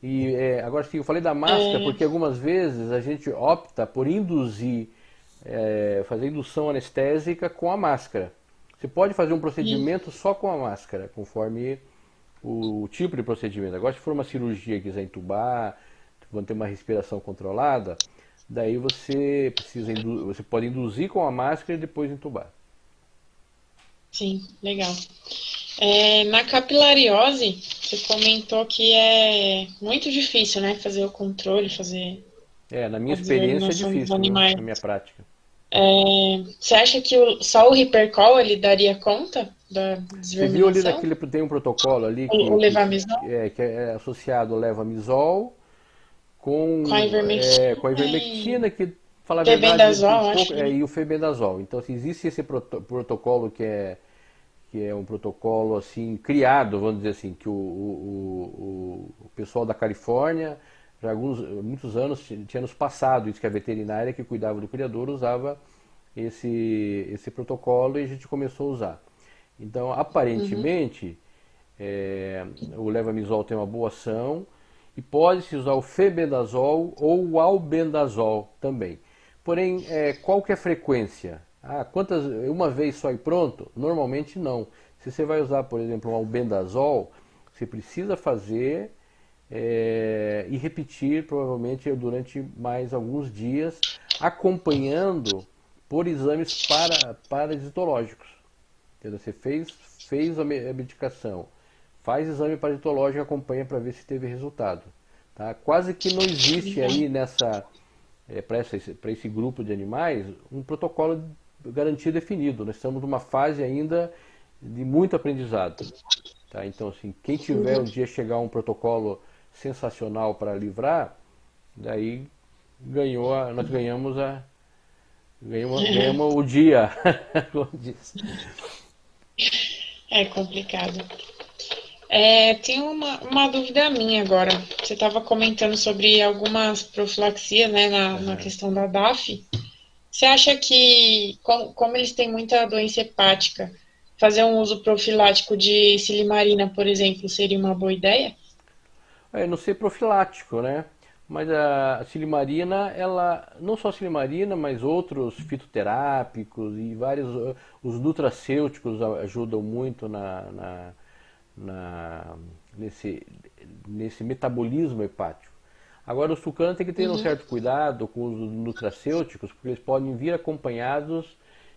E agora sim, eu falei da máscara porque algumas vezes a gente opta por induzir, fazer indução anestésica com a máscara. Você pode fazer um Hum, procedimento só com a máscara, conforme o tipo de procedimento. Agora, se for uma cirurgia e quiser entubar, manter uma respiração controlada, daí você pode induzir com a máscara e depois entubar. sim, legal. Na capilariose, você comentou que é muito difícil, né? Fazer o controle, fazer Na minha a experiência é desverminação dos difícil, viu? animais. Na minha prática. Você acha que só o Hipercol ele daria conta da Você viu ali desverminação? naquele, tem um protocolo ali O Levamisol? que é associado ao levamisol Com a com a ivermectina e ivermectina, que, falar a verdade, tem Bebendazol, acho, pouco, né? e o febendazol. Então, assim, existe esse protocolo que é um protocolo assim criado, vamos dizer assim, que o pessoal da Califórnia, já muitos anos, tinha nos passado isso, que a veterinária que cuidava do criador usava esse protocolo e a gente começou a usar. Então, Uhum. aparentemente, o levamisol tem uma boa ação e pode-se usar o febendazol ou o albendazol também. Porém, qual que é a frequência? Uma vez só e pronto? Normalmente não. Se você vai usar, por exemplo, um albendazol, você precisa fazer e repetir provavelmente durante mais alguns dias, acompanhando por exames parasitológicos. Entendeu? Você fez a medicação, faz exame parasitológico e acompanha para ver se teve resultado. Tá? Quase que não existe Legal. aí para esse grupo de animais um protocolo garantido definido. Nós estamos numa fase ainda de muito aprendizado. Tá? Então, assim, quem tiver Uhum. um dia chegar a um protocolo sensacional para livrar, daí nós ganhamos o dia, como diz. É complicado. Tem uma dúvida minha agora. Você estava comentando sobre algumas profilaxias, né, na Uhum. questão da DAF. Você acha que, como eles têm muita doença hepática, fazer um uso profilático de silimarina, por exemplo, seria uma boa ideia? Não ser profilático, né? Mas a silimarina, ela, não só a silimarina, mas outros fitoterápicos e os nutracêuticos ajudam muito na- nesse metabolismo hepático. Agora, os tucanos têm que ter um Uhum. certo cuidado com os nutracêuticos, porque eles podem vir acompanhados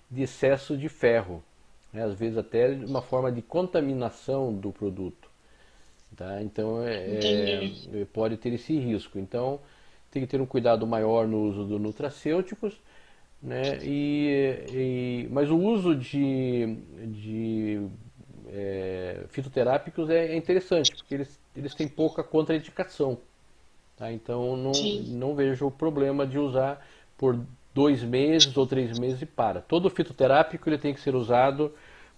de excesso de ferro, né? Às vezes até de uma forma de contaminação do produto. Tá? Então, Entendi. pode ter esse risco. Então, tem que ter um cuidado maior no uso dos nutracêuticos, né? Mas o uso de fitoterápicos é interessante, porque eles têm pouca contraindicação. Tá? Então, Sim. não vejo o problema de usar por 2 meses ou 3 meses e para. Todo fitoterápico ele tem que ser usado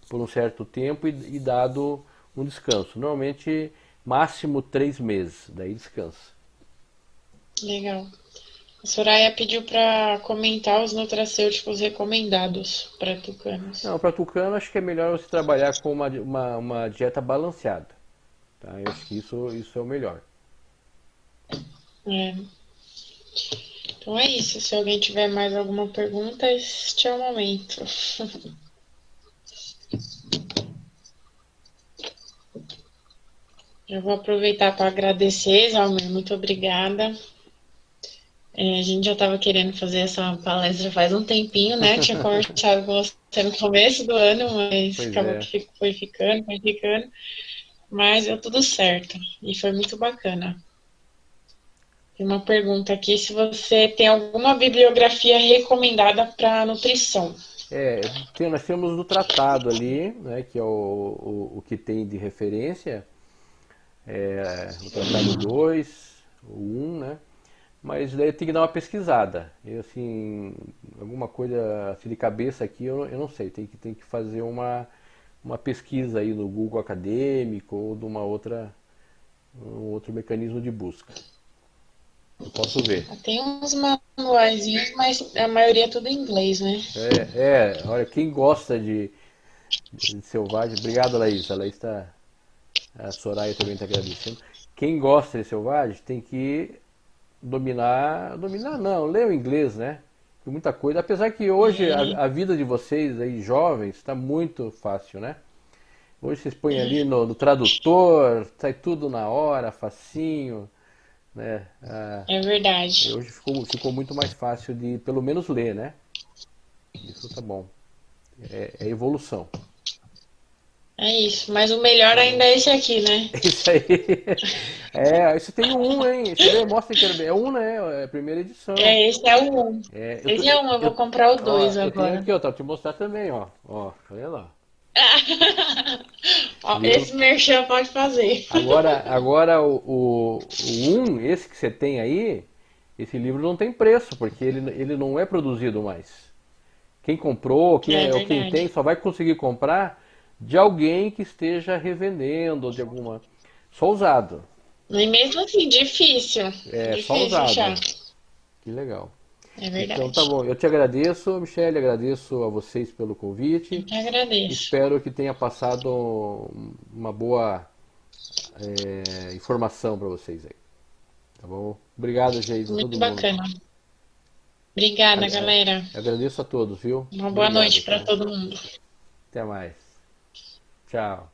por um certo tempo e dado um descanso. Normalmente, máximo 3 meses, daí descansa. Legal. A Soraya pediu para comentar os nutracêuticos recomendados para tucanos. Não, para tucano acho que é melhor você trabalhar com uma dieta balanceada. Tá? Eu acho que isso é o melhor. É. Então é isso. Se alguém tiver mais alguma pergunta, este é o momento. Eu vou aproveitar para agradecer, Zalmer. Muito obrigada. A gente já estava querendo fazer essa palestra faz um tempinho, né? Tinha conversado com você no começo do ano, mas Pois acabou é. que foi ficando, foi ficando. Mas deu tudo certo. E foi muito bacana. Tem uma pergunta aqui, se você tem alguma bibliografia recomendada para nutrição. Nós temos o tratado ali, né, que é o que tem de referência, o tratado 2 o um, né? Mas daí tem que dar uma pesquisada. Eu, assim, alguma coisa assim de cabeça aqui eu não sei. Tem que fazer uma pesquisa aí no Google Acadêmico ou de um outro mecanismo de busca. Eu posso ver. Tem uns manuaizinhos, mas a maioria é tudo em inglês, né? Olha, quem gosta de selvagem, obrigado, Laís. A Laís está, a Soraya também está agradecendo. Quem gosta de selvagem tem que dominar não, ler o inglês, né? Tem muita coisa, apesar que hoje a vida de vocês aí jovens está muito fácil, né? Hoje vocês põem ali no tradutor, sai tudo na hora, facinho, né? É verdade. Hoje ficou muito mais fácil de pelo menos ler, né? Isso tá bom. É evolução. É isso. Mas o melhor Tá ainda bom. é esse aqui, né? É isso aí. Esse tem um, hein? Deixa eu ver, mostra aí, quero ver. É um, né? É a primeira edição. Esse é o 1. Eu, tô- Esse é um, eu vou comprar o ó, 2 eu tenho agora. aqui, ó, tá, te mostrar também, ó. Ó, olha lá. Ó, Viu? esse merchan pode fazer. Agora o um, esse que você tem aí, esse livro não tem preço, porque ele não é produzido mais. Quem comprou, É ou quem tem, verdade. só vai conseguir comprar de alguém que esteja revendendo, ou de alguma. Só usado. E mesmo assim, difícil. Só Difícil achar. usado. Que legal. É Então tá verdade. bom. Eu te agradeço, Michele, agradeço a vocês pelo Eu convite. que agradeço. Espero que tenha passado uma boa informação para vocês aí. Tá bom? Obrigado, Geisa, todo Muito mundo. bacana. Obrigada, A- galera. Agradeço a todos, viu? Uma boa Obrigado, noite para tá? todo mundo. Até mais. Tchau.